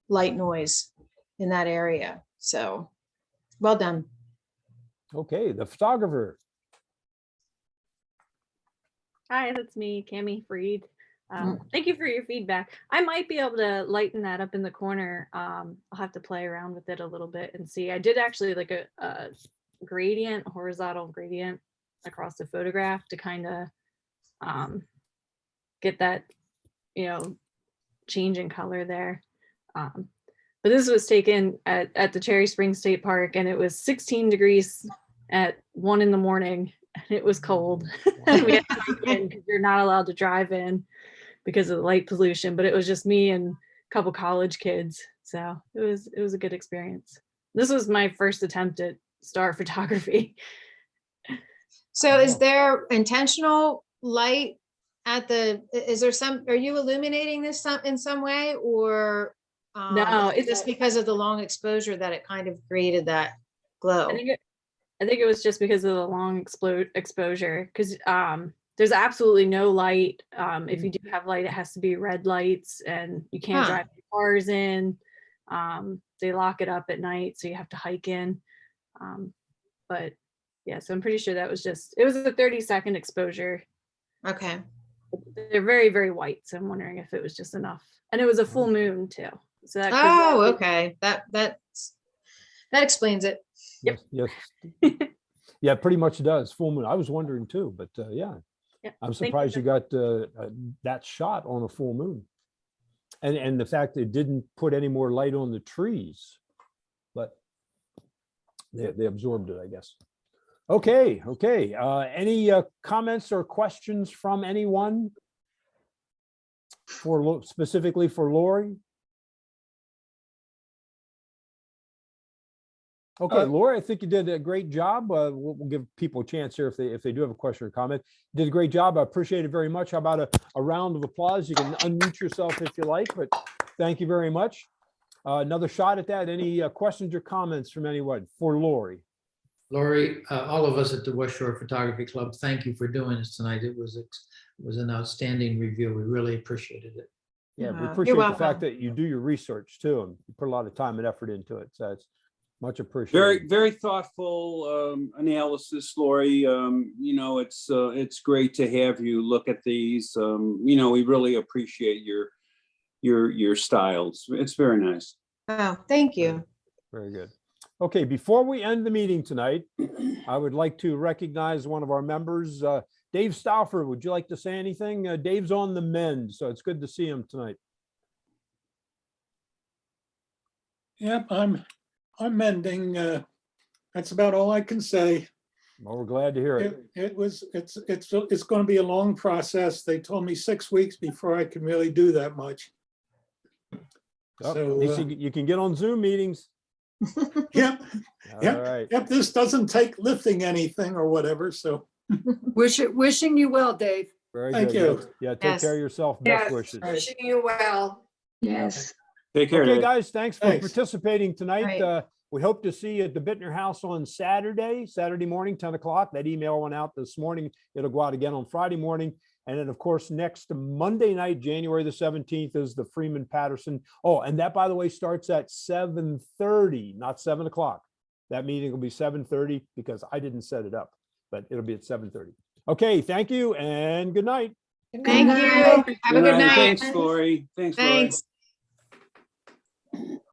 light noise in that area. So well done. Okay, the photographer. Hi, that's me, Cami Freed. Thank you for your feedback. I might be able to lighten that up in the corner. I'll have to play around with it a little bit and see. I did actually like a gradient, horizontal gradient across the photograph to kind of get that, you know, change in color there. But this was taken at the Cherry Springs State Park, and it was 16 degrees at 1 in the morning. and it was cold. We had to hike in 'cause you're not allowed to drive in because of the light pollution, but it was just me and a couple college kids. So it was a good experience. This was my first attempt at star photography. So is there intentional light at the, is there some, are you illuminating this in some way, or No, is it just because of the long exposure that it kind of created that glow? I think it was just because of the long exposure, because there's absolutely no light. If you do have light, it has to be red lights, and you can't Huh. drive cars in. They lock it up at night, so you have to hike in. But yeah, so I'm pretty sure that was just, it was a 30-second exposure. Okay. They're very, very white, so I'm wondering if it was just enough. And it was a full moon too. So that Oh, okay. That explains it. Yes, yes. Yeah, pretty much does. Full moon. I was wondering too, but yeah, Yeah, I'm thank you surprised for- you got that shot on a full moon. And the fact that it didn't put any more light on the trees, but they absorbed it, I guess. Okay, okay. Any comments or questions from anyone for specifically for Lori? Okay, Lori, I think you did a great job. We'll give people a chance here if they do have a question or comment. You did a great job. I appreciate it very much. How about a round of applause? You can unmute yourself if you like, but thank you very much. Another shot at that. Any questions or comments from anyone for Lori? Lori, all of us at the West Shore Photography Club, thank you for doing this tonight. It was an outstanding review. We really appreciated it. Yeah, we You're appreciate the welcome. fact that you do your research too, and you put a lot of time and effort into it. So it's much Very, appreciated. very thoughtful analysis, Lori. You know, it's great to have you look at these. You know, we really appreciate your styles. It's very nice. Oh, thank you. Very good. Okay, before we end the meeting tonight, I would like to recognize one of our members, Dave Stauffer. Would you like to say anything? Dave's on the mend, so it's good to see him tonight. Yep, I'm mending. That's about all I can say. Well, we're glad to hear it. It's going to be a long process. They told me 6 weeks before I can really do that much. Oh, So, at least you can get on Zoom meetings. Yep, All yep, right. yep. This doesn't take lifting anything or whatever. So Wishing you well, Dave. Very Thank good. you. Yeah, take Yes. care of yourself. Best wishes. Wishing you well. Yes. Take care. Okay, Dave. guys, thanks for Thanks. participating tonight. Right. We hope to see you at the Bittner House on Saturday morning, 10 o'clock. That email went out this morning. It'll go out again on Friday morning. And then, of course, next Monday night, January the 17th, is the Freeman Patterson. Oh, and that, by the way, starts at 7:30, not 7 o'clock. That meeting will be 7:30 because I didn't set it up, but it'll be at 7:30. Okay, thank you and good night. Thank you. Have a good night. Thanks, Lori. Thanks, Lori. Thanks.